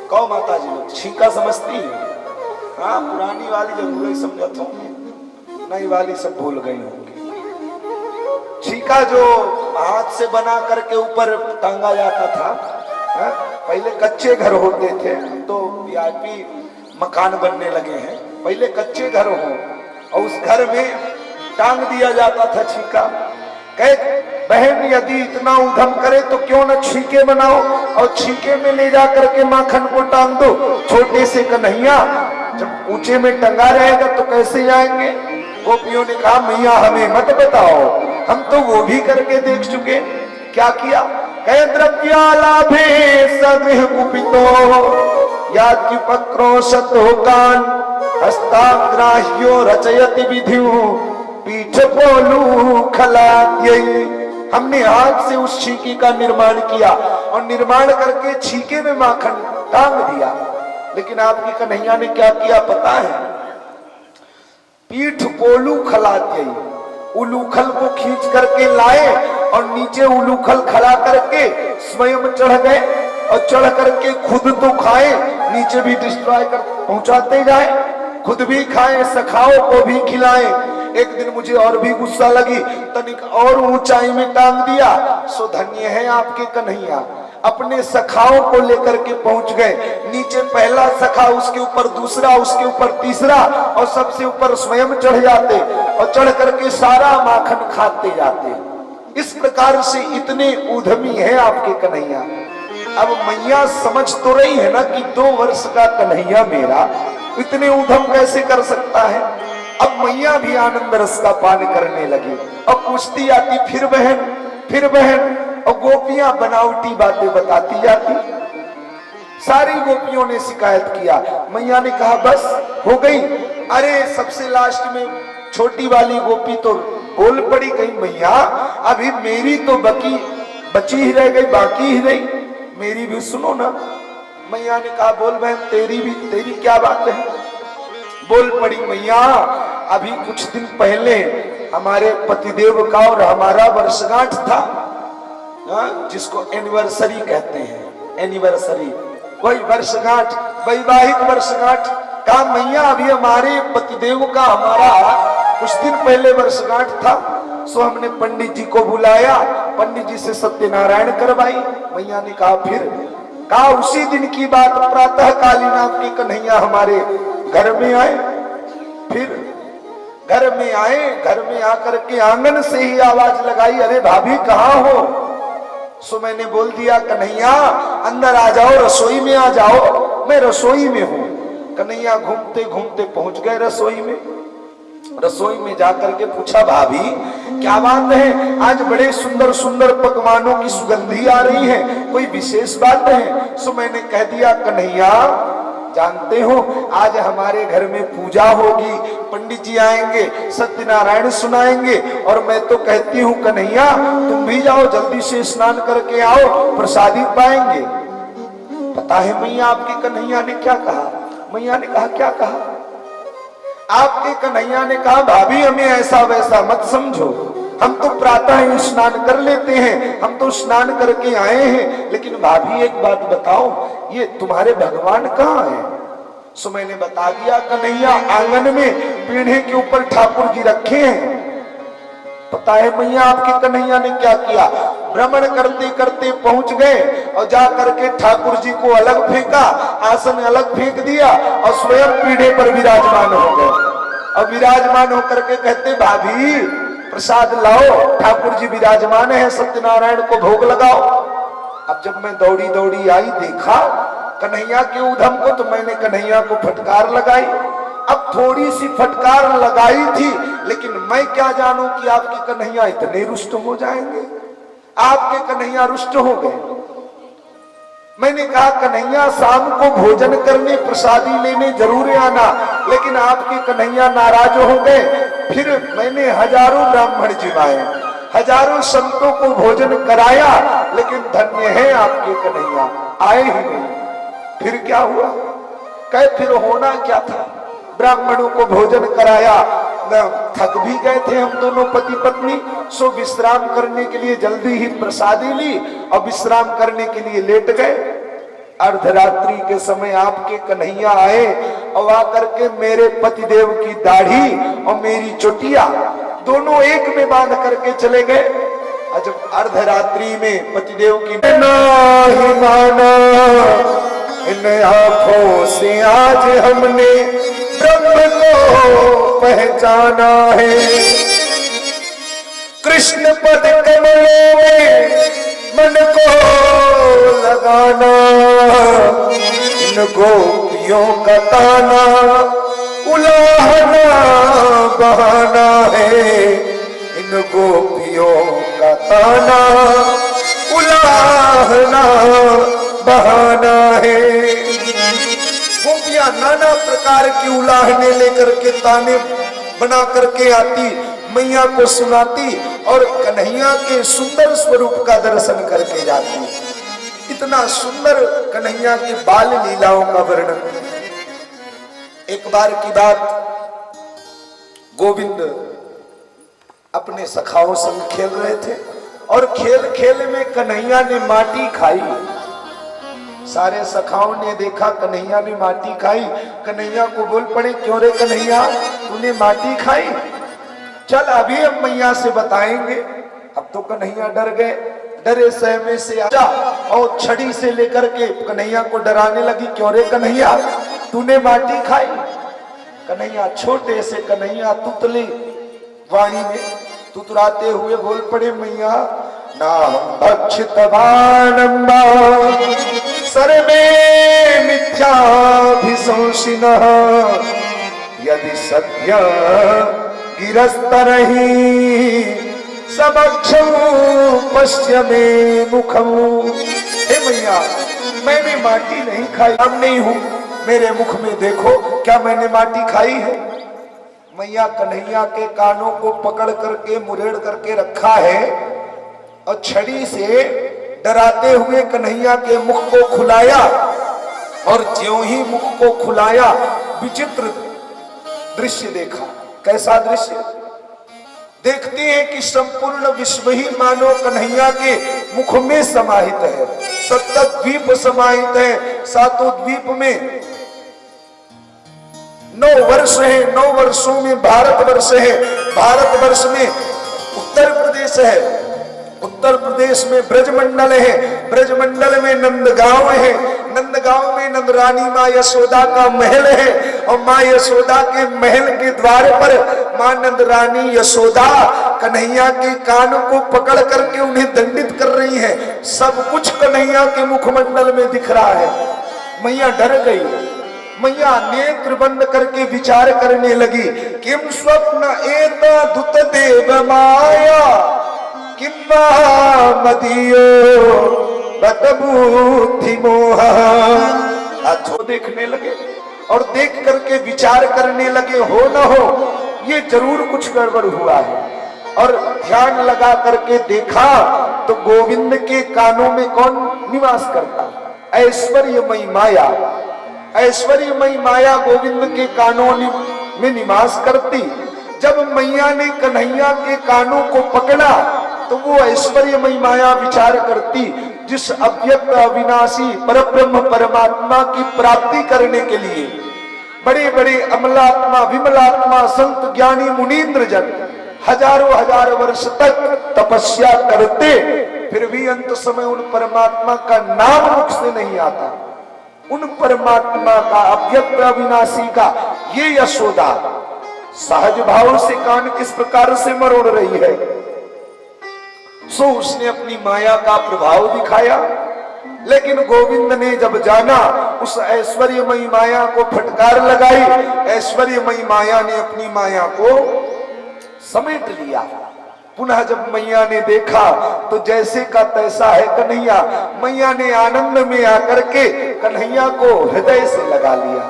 [SPEAKER 1] कहो माता जी लोग छीका समझती है। हाँ पुरानी वाली जरूर ही समझत होंगे, नई वाली सब भूल गई होंगी। छीका जो हाथ से बना करके ऊपर टांगा जाता था, पहले कच्चे घर होते थे, तो वीआईपी मकान बनने लगे हैं, पहले कच्चे घर हो और उस घर में टांग दिया जाता था छीका। कहे बहन यदि इतना उधम करे तो क्यों न छीके बनाओ और छीके में ले जा करके माखन को टांग दो। छोटे से कन्हैया जब ऊंचे में टंगा रहेगा तो कैसे जाएंगे। गोपियों ने कहा मैया हमें मत बताओ, हम तो वो भी करके देख चुके। क्या किया, कहे द्रव्यालाभे सगृह कुपितो यात्युपक्रोशतोकान हस्ताग्राह्यो रचयति विधिं पीठ पोलू खलाद्यै। हमने हाथ से उस छीके का निर्माण किया और निर्माण करके छीके में माखन टांग दिया। लेकिन आपकी कन्हैया ने क्या किया पता है, पीठ पोलू खलाद्यै, उलूखल को खींच करके लाए और नीचे उलूखल खड़ा करके स्वयं चढ़ गए और चढ़ करके खुद तो खाए, नीचे भी डिस्ट्रॉय कर पहुंचाते जाए, खुद भी खाए, सखाओं को भी खिलाए। एक दिन मुझे और भी गुस्सा लगी, तनिक और ऊंचाई में टांग दिया। सो धन्य है आपके कन्हैया, अपने सखाओं को लेकर के पहुंच गए। नीचे पहला सखा, उसके ऊपर दूसरा, उसके ऊपर तीसरा और सबसे ऊपर स्वयं चढ़ जाते और चढ़ करके सारा माखन खाते जाते। इस प्रकार से इतने उद्यमी है आपके कन्हैया। अब मैया समझ तो रही है ना कि 2 वर्ष का कन्हैया मेरा इतने उद्यम कैसे कर सकता है। अब मैया भी आनंद रस का पान करने लगी और पूछती आती फिर बहन, और गोपियां बनावटी बातें बताती जाती। सारी गोपियों ने शिकायत किया, मैया ने कहा बस हो गई। अरे सबसे लास्ट में छोटी वाली गोपी तो बोल पड़ी, गई मैया अभी मेरी तो बची ही रह गई, बाकी ही रही, मेरी भी सुनो ना। मैया ने कहा बोल बहन तेरी क्या बात है। बोल पड़ी मैया अभी कुछ दिन पहले हमारे पतिदेव का और हमारा वर्षगांठ था, जिसको एनिवर्सरी कहते हैं। एनिवर्सरी, वही वर्षगांठ, वैवाहिक वर्षगांठ। कहा मैया अभी हमारे पतिदेव का हमारा कुछ दिन पहले वर्षगांठ था, सो हमने पंडित जी को बुलाया, पंडित जी से सत्यनारायण करवाई। मैया ने कहा फिर? कहा उसी दिन की बात, प्रातः कालीन आपके कन्हैया हमारे घर में आए। फिर घर में आए, घर में आकर के आंगन से ही आवाज लगाई, अरे भाभी कहाँ हो? सो मैंने बोल दिया कन्हैया अंदर आ जाओ, रसोई में आ जाओ, मैं रसोई में हूँ। कन्हैया घूमते घूमते पहुंच गए रसोई में। रसोई में जाकर के पूछा भाभी क्या बात है, आज बड़े सुंदर सुंदर पकवानों की सुगंधी आ रही है, कोई विशेष बात है? सो मैंने कह दिया कन्हैया जानते हो आज हमारे घर में पूजा होगी, पंडित जी आएंगे, सत्यनारायण सुनाएंगे, और मैं तो कहती हूँ कन्हैया तुम भी जाओ, जल्दी से स्नान करके आओ, प्रसादी पाएंगे। पता है मैया आपके कन्हैया ने क्या कहा? मैया ने कहा क्या कहा? आपके कन्हैया ने कहा भाभी हमें ऐसा वैसा मत समझो, हम तो प्रातः ही स्नान कर लेते हैं, हम तो स्नान करके आए हैं, लेकिन भाभी एक बात बताओ ये तुम्हारे भगवान कहाँ है? सो मैंने बता दिया कन्हैया आंगन में पीढ़े के ऊपर ठाकुर जी रखे हैं। पता है मैया आपके कन्हैया ने क्या किया? भ्रमण करते करते पहुंच गए और जा करके ठाकुर जी को अलग फेंका, आसन अलग फेंक दिया और स्वयं पीढ़े पर विराजमान हो गए। और विराजमान होकर के कहते भाभी प्रसाद लाओ, ठाकुर जी विराजमान है, सत्यनारायण को भोग लगाओ। अब जब मैं दौड़ी दौड़ी आई देखा कन्हैया के उधम को, तो मैंने कन्हैया को फटकार लगाई। अब थोड़ी सी फटकार लगाई थी, लेकिन मैं क्या जानूं कि आपके कन्हैया इतने रुष्ट हो जाएंगे। आपके कन्हैया रुष्ट हो गए। मैंने कहा कन्हैया शाम को भोजन करने प्रसादी लेने जरूर आना, लेकिन आपके कन्हैया नाराज हो गए। फिर मैंने हजारों ब्राह्मण जिवाए, हजारों संतों को भोजन कराया, लेकिन धन्य है आपके कन्हैया आए ही नहीं। फिर क्या हुआ? कहे फिर होना क्या था? ब्राह्मणों को भोजन कराया, थक भी गए थे हम दोनों पति पत्नी, सो विश्राम करने के लिए जल्दी ही प्रसादी ली और विश्राम करने के लिए लेट गए। अर्धरात्रि के समय आपके कन्हैया आए और आकर के मेरे पतिदेव की दाढ़ी और मेरी चोटिया दोनों एक में बांध करके चले गए। और जब अर्धरात्रि में पतिदेव की नहीं माना, इन आंखों से आज हमने ब्रह्म को पहचाना है। कृष्ण पद कमलों में मन को लगाना, इन गोपियों का ताना उलाहना बहाना है। इन गोपियों का ताना उलाहना बहाना है। गोपियां नाना प्रकार की उलाहने लेकर के ताने बना करके आती, मैया को सुनाती और कन्हैया के सुंदर स्वरूप का दर्शन करके जाती। इतना सुंदर कन्हैया की बाल लीलाओं का वर्णन। एक बार की बात, गोविंद अपने सखाओं संग खेल रहे थे और खेल खेल में कन्हैया ने माटी खाई। सारे सखाओं ने देखा कन्हैया ने माटी खाई, कन्हैया को बोल पड़े क्यों रे कन्हैया तूने माटी खाई? चल अभी हम मैया से बताएंगे। अब तो कन्हैया डर गए, डरे सहमे से आजा और छड़ी से लेकर के कन्हैया को डराने लगी, क्यों रे कन्हैया तूने माटी खाई? कन्हैया छोटे से कन्हैया तुतली वाणी में तुतराते हुए बोल पड़े मैया नाम भक्षितवानम्बा सर्वे मिथ्याभिशंसिनः यदि सत्य गिरस्तरहि समक्षं पश्य मे मुखं। हे मैया मैंने माटी नहीं खाई, हम नहीं हूं, मेरे मुख में देखो क्या मैंने माटी खाई है? मैया कन्हैया के कानों को पकड़ करके मुरेड़ करके रखा है और छड़ी से डराते हुए कन्हैया के मुख को खुलाया, और ज्यों ही मुख को खुलाया विचित्र दृश्य देखा। कैसा दृश्य? देखते हैं कि संपूर्ण विश्व ही मानो कन्हैया के मुख में समाहित है। सप्त द्वीप समाहित है। सातों द्वीप में 9 वर्ष है। 9 वर्षों में भारतवर्ष है। भारतवर्ष में उत्तर प्रदेश है। उत्तर प्रदेश में ब्रजमंडल है। ब्रजमंडल में नंदगांव है। नंदगांव में नंद रानी माँ यशोदा का महल है। और माँ यशोदा के महल के द्वार पर माँ नंद रानी यशोदा कन्हैया के कान को पकड़ करके उन्हें दंडित कर रही है। सब कुछ कन्हैया के मुखमंडल में दिख रहा है। मैया डर गई। मैया नेत्र बंद करके विचार करने लगी। किम स्वप्न एता दुत देव माया किम्बा मदियो बत बुद्धि मोहा। अथो देखने लगे और देख करके विचार करने लगे, हो न हो ये जरूर कुछ गड़बड़ हुआ है। और ध्यान लगा करके देखा तो गोविंद के कानों में कौन निवास करता? ऐश्वर्यमयी माया। ऐश्वर्यमयी माया गोविंद के कानों में निवास करती। जब मैया ने कन्हैया के कानों को पकड़ा तो वो ऐश्वर्यमयी माया विचार करती, जिस अव्यक्त अविनाशी परब्रह्म परमात्मा की प्राप्ति करने के लिए बड़े बड़े अमलात्मा विमलात्मा संत ज्ञानी मुनीन्द्र जन हजारों हजार वर्ष तक तपस्या करते, फिर भी अंत समय उन परमात्मा का नाम मुख से नहीं आता। उन परमात्मा का अव्यक्त अविनाशी का ये यशोदा सहज भाव से कान किस प्रकार से मरोड़ रही है। सो उसने अपनी माया का प्रभाव दिखाया। लेकिन गोविंद ने जब जाना, उस ऐश्वर्यमयी माया को फटकार लगाई। ऐश्वर्यमयी माया ने अपनी माया को समेट लिया। पुनः जब मैया ने देखा तो जैसे का तैसा है कन्हैया। मैया ने आनंद में आकर के कन्हैया को हृदय से लगा लिया।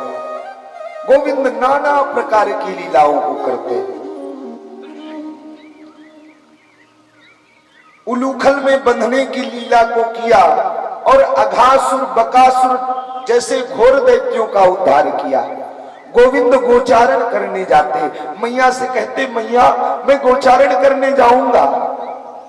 [SPEAKER 1] गोविंद नाना प्रकार की लीलाओं को करते। उलूखल में बंधने की लीला को किया और अघासुर बकासुर जैसे घोर दैत्यों का उद्धार किया। गोविंद गोचारण करने जाते, मैया से कहते, मैया मैं गोचारण करने जाऊंगा।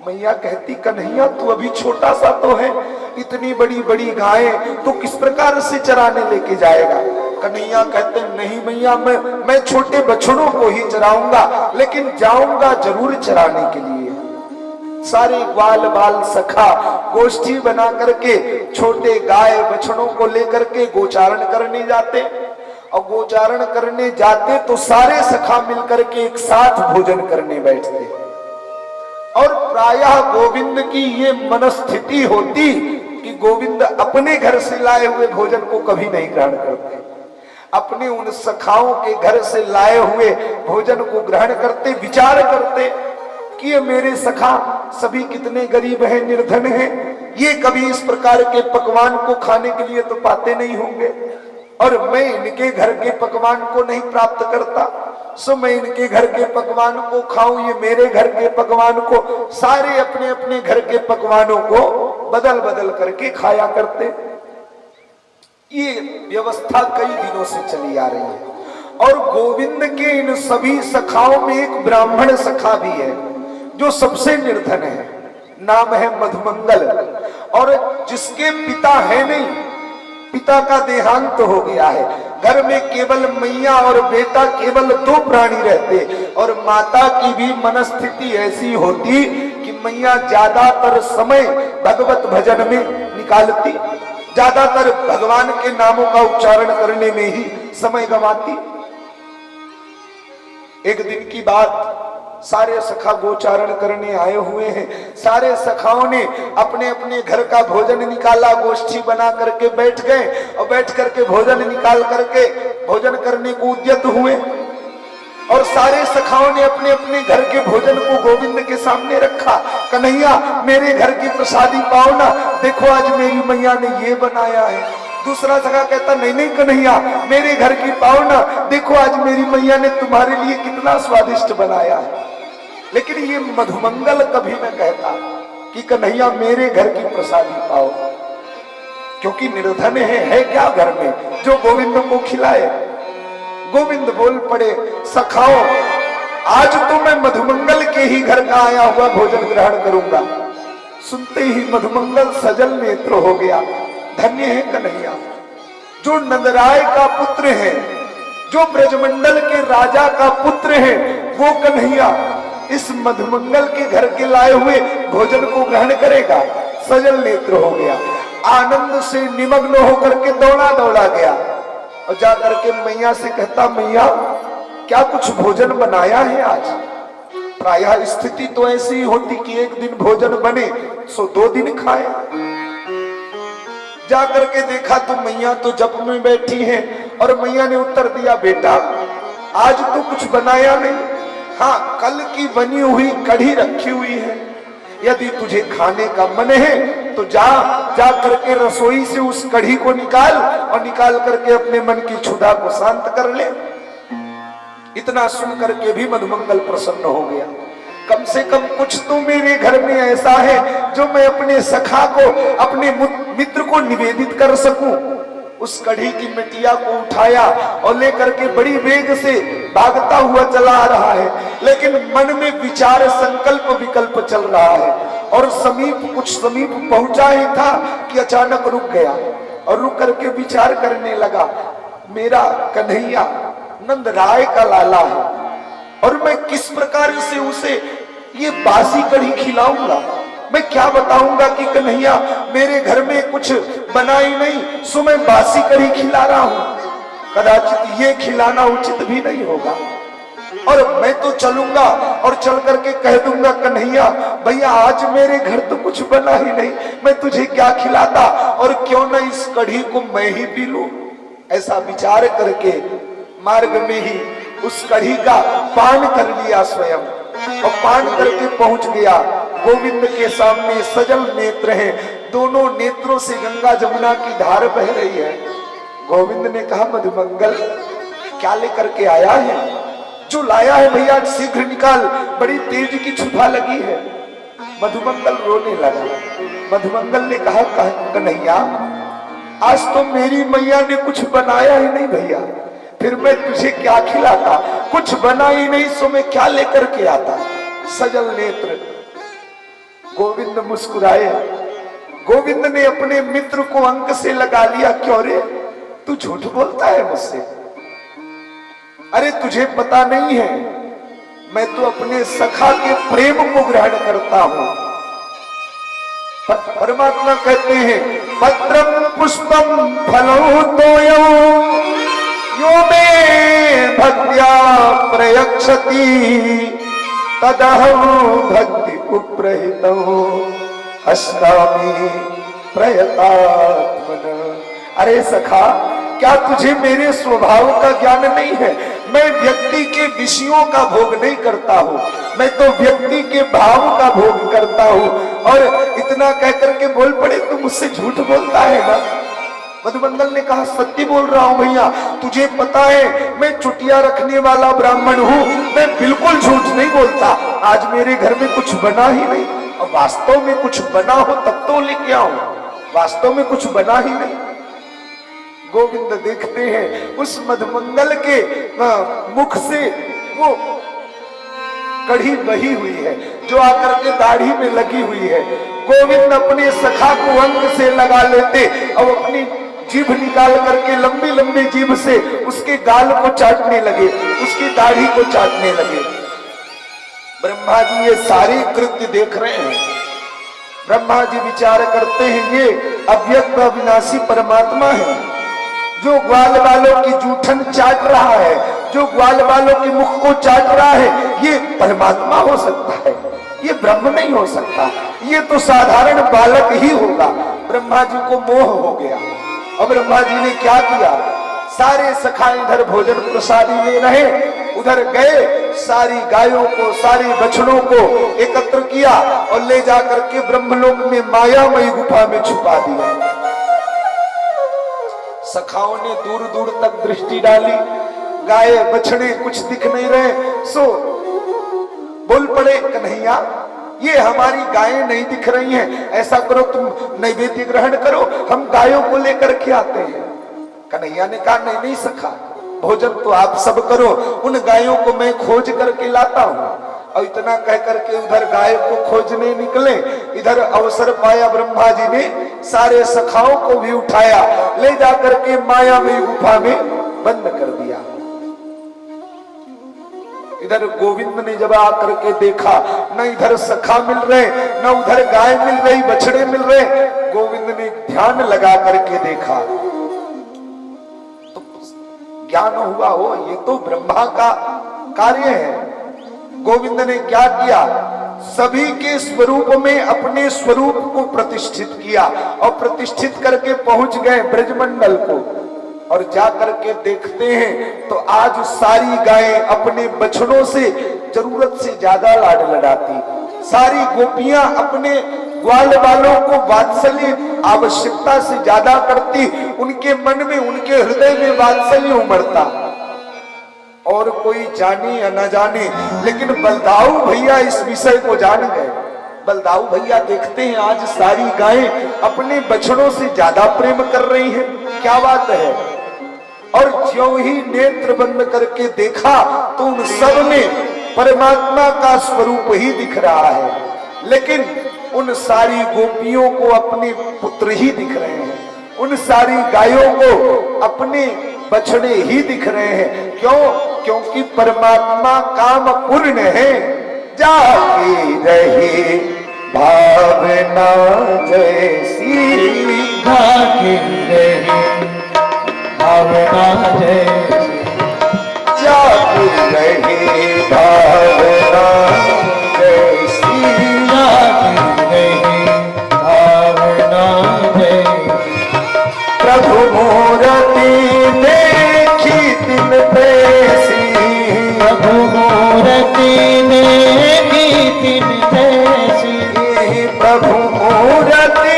[SPEAKER 1] मैया कहती, कन्हैया तू अभी छोटा सा तो है, इतनी बड़ी बड़ी गायें तो किस प्रकार से चराने लेके जाएगा? कन्हैया कहते, नहीं मैया मैं छोटे बछड़ों को ही चराऊंगा, लेकिन जाऊंगा जरूर चराने के लिए। सारे ग्वाल बाल सखा गोष्ठी बना करके छोटे गाय बछड़ों को लेकर के गोचारण करने जाते। और गोचारण करने जाते तो सारे सखा मिलकर के एक साथ भोजन करने बैठते। और प्रायः गोविंद की ये मनस्थिति होती कि गोविंद अपने घर से लाए हुए भोजन को कभी नहीं ग्रहण करते। अपने उन सखाओं के घर से लाए हुए भोजन को ग्रहण करते। विचार करते कि ये मेरे सखा सभी कितने गरीब हैं, निर्धन हैं, ये कभी इस प्रकार के पकवान को खाने के लिए तो पाते नहीं होंगे। और मैं इनके घर के पकवान को नहीं प्राप्त करता, सो मैं इनके घर के पकवान को खाऊं, ये मेरे घर के पकवान को। सारे अपने अपने घर के पकवानों को बदल बदल करके खाया करते। ये व्यवस्था कई दिनों से चली आ रही है। और गोविंद के इन सभी सखाओं में एक ब्राह्मण सखा भी है जो सबसे निर्धन है। नाम है मधुमंगल। और जिसके पिता है नहीं, पिता का देहांत हो गया है। घर में केवल मैया और बेटा केवल 2 प्राणी रहते। और माता की भी मनस्थिति ऐसी होती कि मैया ज्यादातर समय भगवत भजन में निकालती, ज्यादातर भगवान के नामों का उच्चारण करने में ही समय गंवाती। एक दिन की बात, सारे सखा गोचारण करने आए हुए हैं। सारे सखाओं ने अपने अपने घर का भोजन निकाला, गोष्ठी बना करके बैठ गए। और बैठ करके भोजन निकाल करके भोजन करने को उद्यत हुए। और सारे सखाओं ने अपने अपने घर के भोजन को गोविंद के सामने रखा। कन्हैया मेरे घर की प्रसादी पाओ ना, देखो आज मेरी मैया ने ये बनाया है। दूसरा सखा कहता, नहीं नहीं कन्हैया मेरे घर की पाओ ना, देखो आज मेरी मैया ने तुम्हारे लिए कितना स्वादिष्ट बनाया है। लेकिन ये मधुमंगल कभी न कहता कि कन्हैया मेरे घर की प्रसादी पाओ, क्योंकि निर्धन है क्या घर में जो गोविंद को खिलाए। गोविंद बोल पड़े, सखाओ आज तो मैं मधुमंगल के ही घर का आया हुआ भोजन ग्रहण करूंगा। सुनते ही मधुमंगल सजल नेत्र हो गया। धन्य है कन्हैया, जो नंदराय का पुत्र है, जो ब्रजमंडल के राजा का पुत्र है, वो कन्हैया इस मधुमंगल के घर के लाए हुए भोजन को ग्रहण करेगा। सजल नेत्र हो गया, आनंद से निमग्न होकर के दौड़ा दौड़ा गया और जाकर के मैया से कहता, मैया क्या कुछ भोजन बनाया है आज? प्रायः स्थिति तो ऐसी ही होती कि एक दिन भोजन बने सो 2 दिन खाए। जाकर के देखा तो मैया तो जप में बैठी है और मैया ने उत्तर दिया, बेटा आज तो कुछ बनाया नहीं, हाँ कल की बनी हुई कढ़ी रखी हुई है, यदि तुझे खाने का मन है तो जा करके रसोई से उस कढ़ी को निकाल और निकाल करके अपने मन की क्षुधा को शांत कर ले। इतना सुन करके भी मधुमंगल प्रसन्न हो गया। कम से कम कुछ तो मेरे घर में ऐसा है जो मैं अपने सखा को, अपने मित्र को निवेदित कर सकूं। उस कढ़ी की मिटिया को उठाया और लेकर के बड़ी वेग से भागता हुआ चला आ रहा है, लेकिन मन में विचार संकल्प विकल्प चल रहा है और कुछ समीप पहुंचा ही था कि अचानक रुक गया और रुक करके विचार करने लगा, मेरा कन्हैया नंद राय का लाला है और मैं किस प्रकार से उसे ये बासी कढ़ी खिलाऊंगा। मैं क्या बताऊंगा कि कन्हैया मेरे घर में कुछ बना ही नहीं सो मैं बासी कढ़ी खिला रहा हूं। कदाचित ये खिलाना उचित भी नहीं होगा और मैं तो चलूंगा और चल करके कह दूंगा, कन्हैया भैया आज मेरे घर तो कुछ बना ही नहीं, मैं तुझे क्या खिलाता और क्यों न इस कढ़ी को मैं ही पी लूं। ऐसा विचार करके मार्ग में ही उस कढ़ी का पान कर लिया स्वयं और पान करके पहुंच गया। गोविंद के सामने सजल नेत्र हैं, दोनों नेत्रों से गंगा जमुना की धार बह रही है। गोविंद ने कहा, मधुमंगल क्या लेकर के आया है? जो लाया है भैया शीघ्र निकाल, बड़ी तेज की क्षुधा लगी है। मधुमंगल रोने लगा। मधुमंगल ने कहा, कन्हैया आज तो मेरी मैया ने कुछ बनाया ही नहीं भैया, फिर मैं तुझे क्या खिलाता? कुछ बना ही नहीं सो मैं क्या लेकर के आता? सजल नेत्र। गोविंद मुस्कुराए। गोविंद ने अपने मित्र को अंक से लगा लिया, क्यों रे तू झूठ बोलता है मुझसे? अरे तुझे पता नहीं है, मैं तो अपने सखा के प्रेम को ग्रहण करता हूं। परमात्मा कहते हैं, पत्रम पुष्पम फलो तोयं यो मे भक्त्या प्रयक्षति तदहं भक्ति उप्रहितो हस्तामि प्रयतात्मन। अरे सखा क्या तुझे मेरे स्वभाव का ज्ञान नहीं है? मैं व्यक्ति के विषयों का भोग नहीं करता हूँ, मैं तो व्यक्ति के भाव का भोग करता हूँ। और इतना कहकर के बोल पड़े, तू मुझसे झूठ बोलता है ना? मधुमंगल ने कहा, सत्य बोल रहा हूं भैया, तुझे पता है मैं चुटिया रखने वाला ब्राह्मण हूं, मैं बिल्कुल झूठ नहीं बोलता। आज मेरे घर में कुछ बना ही नहीं और वास्तव में कुछ बना हो तब तो लेके आऊं, वास्तव में कुछ बना ही नहीं। गोविंद देखते हैं उस मधुमंगल के मुख से वो कढ़ी बही हुई है जो आकर के दाढ़ी में लगी हुई है। गोविंद अपने सखा को अंग से लगा लेते और अपनी जीभ निकाल करके लंबी लंबी जीभ से उसके गाल को चाटने लगे, उसकी दाढ़ी को चाटने लगे। ब्रह्मा जी ये सारे कृत्य देख रहे हैं। ब्रह्मा जी विचार करते हैं, ये अव्यक्त अविनाशी परमात्मा है जो ग्वाल वालों की जूठन चाट रहा है, जो ग्वाल वालों के मुख को चाट रहा है, ये परमात्मा हो सकता है, ये ब्रह्म नहीं हो सकता, ये तो साधारण बालक ही होगा। ब्रह्मा जी को मोह हो गया और ब्रह्मा जी ने क्या किया, सारे सखा इधर भोजन प्रसादी ले रहे, उधर गए, सारी गायों को सारी बछड़ों को एकत्र किया और ले जाकर के ब्रह्मलोक में मायामयी गुफा में छुपा दिया। सखाओं ने दूर दूर तक दृष्टि डाली, गाय बछड़े कुछ दिख नहीं रहे, सो बोल पड़े, कन्हैया ये हमारी गायें नहीं दिख रही हैं, ऐसा करो तुम नैवेद्य ग्रहण करो, हम गायों को लेकर के आते हैं। कन्हैया ने कहा, नहीं नहीं सखा, भोजन तो आप सब करो, उन गायों को मैं खोज करके लाता हूं। और इतना कह करके उधर गाय को खोजने निकले, इधर अवसर पाया ब्रह्मा जी ने, सारे सखाओं को भी उठाया, ले जाकर के मायावी गुफा में बंद कर दिया। इधर गोविंद ने जब आकर के देखा, न इधर सखा मिल रहे, न उधर गाय मिल रही, बछड़े मिल रहे, गोविंद ने ध्यान लगा करके देखा तो ज्ञान हुआ, हो ये तो ब्रह्मा का कार्य है। गोविंद ने क्या किया, सभी के स्वरूप में अपने स्वरूप को प्रतिष्ठित किया और प्रतिष्ठित करके पहुंच गए ब्रजमंडल को। और जाकर के देखते हैं तो आज सारी गायें अपने बछड़ों से जरूरत से ज्यादा लाड लड़ाती, सारी गोपियां अपने ग्वाल वालों को वात्सल्य आवश्यकता से ज्यादा करती, उनके मन में, उनके हृदय में वात्सल्य उमड़ता। और कोई जाने या न जाने, लेकिन बलदाऊ भैया इस विषय को जान गए। बलदाऊ भैया देखते हैं आज सारी गायें अपने बछड़ों से ज्यादा प्रेम कर रही हैं, क्या बात है। और ज्यों ही नेत्र बंद करके देखा तो उन सब में परमात्मा का स्वरूप ही दिख रहा है, लेकिन उन सारी गोपियों को अपने पुत्र ही दिख रहे हैं, उन सारी गायों को अपने बछड़े ही दिख रहे हैं। क्यों? क्योंकि परमात्मा काम पूर्ण है। जाके रहे भावना जैसी,
[SPEAKER 2] जाके रहे भावना जैसी,
[SPEAKER 1] जाके रहे भावना जैसी,
[SPEAKER 2] जाके रहे भावना जैसी।
[SPEAKER 1] प्रभु मूर्ति देखी दिन तैसी,
[SPEAKER 2] प्रभु मूर्ति देखी दिन तैसी,
[SPEAKER 1] प्रभु मूर्ति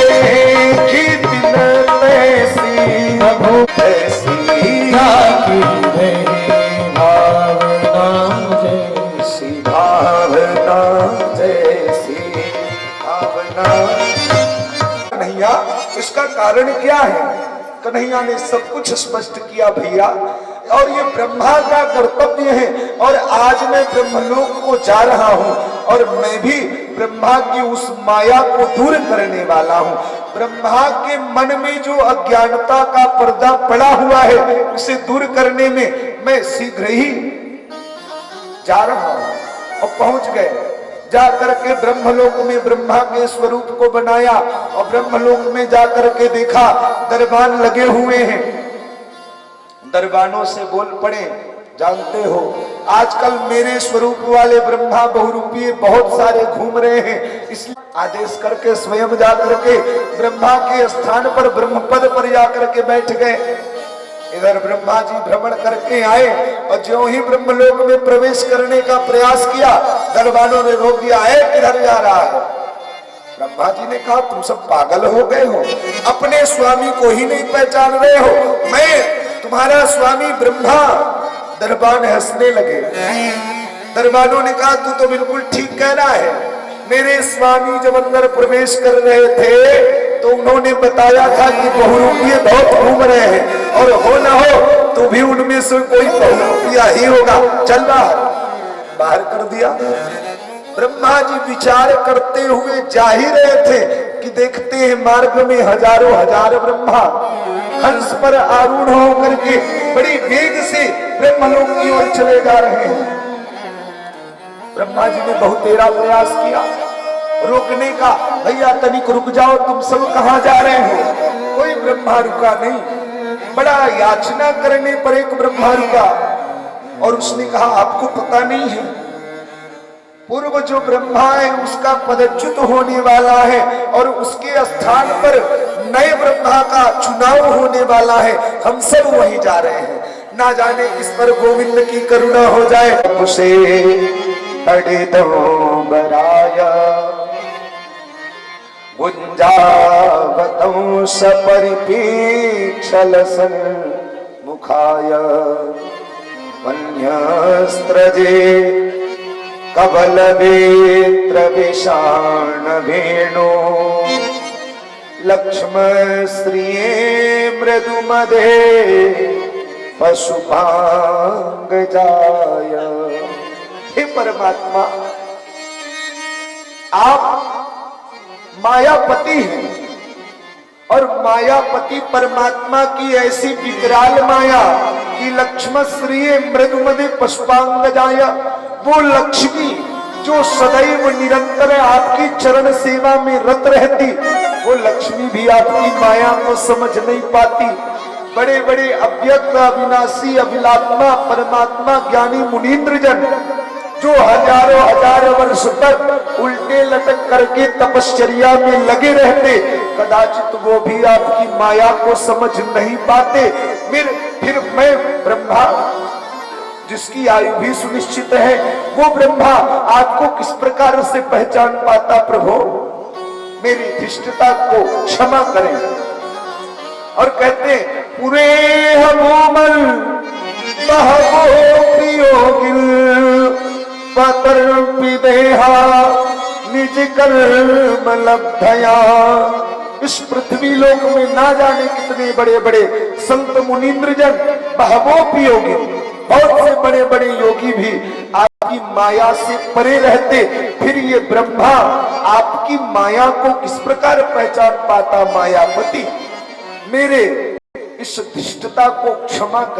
[SPEAKER 1] देखी दिन तैसी,
[SPEAKER 2] प्रभु
[SPEAKER 1] तैसी
[SPEAKER 2] जाके रहे भावना जैसी।
[SPEAKER 1] भावना जैसी भावना। कन्हैया, इसका कारण क्या है? कन्हैया ने सब कुछ स्पष्ट किया भैया, और ये ब्रह्मा का कर्तव्य है। और आज मैं ब्रह्मलोक को जा रहा हूँ और मैं भी ब्रह्मा की उस माया को दूर करने वाला हूँ। ब्रह्मा के मन में जो अज्ञानता का पर्दा पड़ा हुआ है, उसे दूर करने में मैं शीघ्र ही जा रहा हूँ। और पहुंच गए, जाकर के ब्रह्मलोक में ब्रह्मा के स्वरूप को बनाया और ब्रह्मलोक में जाकर के देखा दरबान लगे हुए हैं। दरबानों से बोल पड़े, जानते हो आजकल मेरे स्वरूप वाले ब्रह्मा बहुरूपीय बहुत सारे घूम रहे हैं, इसलिए आदेश करके स्वयं जाकर के ब्रह्मा के स्थान पर ब्रह्मपद पर जाकर के बैठ गए। इधर ब्रह्मा जी भ्रमण करके आए और जो ही ब्रह्मलोक में प्रवेश करने का प्रयास किया, दरबानों ने रोक दिया, है किधर जा रहा है? ब्रह्मा जी ने कहा, तुम सब पागल हो गए हो, अपने स्वामी को ही नहीं पहचान रहे हो, मैं तुम्हारा स्वामी ब्रह्मा। दरबान हंसने लगे। दरबानों ने कहा, तू तो बिल्कुल ठीक कह रहा है, मेरे स्वामी जब अंदर प्रवेश कर रहे थे तो उन्होंने बताया था कि बहुरूपीय बहुत घूम रहे हैं, और हो ना हो तो भी उनमें से कोई बहुरूपिया ही होगा, चल बाहर कर दिया। ब्रह्मा जी विचार करते हुए जा ही रहे थे कि देखते हैं मार्ग में हजारों हजार ब्रह्मा हंस पर आरूढ़ होकर के बड़ी वेग से ब्रह्मलोक की ओर चले जा रहे हैं। ब्रह्मा जी ने बहुत तेरा प्रयास किया रोकने का, भैया तनिक रुक जाओ, तुम सब कहां जा रहे हो? कोई ब्रह्मा रुका नहीं। बड़ा याचना करने पर एक ब्रह्मा रुका और उसने कहा, आपको पता नहीं है, पूर्व जो ब्रह्मा है उसका पदच्युत होने वाला है और उसके स्थान पर नए ब्रह्मा का चुनाव होने वाला है, हम सब वहीं जा रहे हैं, ना जाने इस पर गोविंद की करुणा हो जाए। उसे बराया गुंजावतं सपरिपीक्षल मुखाय वन्यस्त्रजे कबलवेत्र विषाण वेणु लक्ष्म श्रिये मृदुमदे पशुपांग जाय। हे परमात्मा, आप मायापति हैं और मायापति परमात्मा की ऐसी विकराल माया कि लक्ष्मण श्री मृदुमदे पशुपांग जाय। वो लक्ष्मी जो सदैव निरंतर आपकी चरण सेवा में रत रहती, वो लक्ष्मी भी आपकी माया को समझ नहीं पाती। बड़े बड़े अव्यक्त अविनाशी अभिलात्मा परमात्मा ज्ञानी मुनीन्द्र जन जो हजारों हजार वर्ष तक उल्टे लटक करके तपश्चर्या में लगे रहते, कदाचित वो भी आपकी माया को समझ नहीं पाते। फिर मैं ब्रह्मा, जिसकी आयु भी सुनिश्चित है, वो ब्रह्मा आपको किस प्रकार से पहचान पाता? प्रभु, मेरी धृष्टता को क्षमा करें। और कहते हैं, पूरे हमोमल बहवो प्रियोगिल पतर विदेहा निज कर्म लब्धया। इस पृथ्वी लोक में ना जाने कितने बड़े बड़े संत मुनीन्द्र जन, बहवो योगी, बहुत से बड़े बड़े योगी भी आपकी माया से परे रहते, फिर ये ब्रह्मा आपकी माया को किस प्रकार पहचान पाता? मायापति, मेरे इस धृष्टता को क्षमा कर।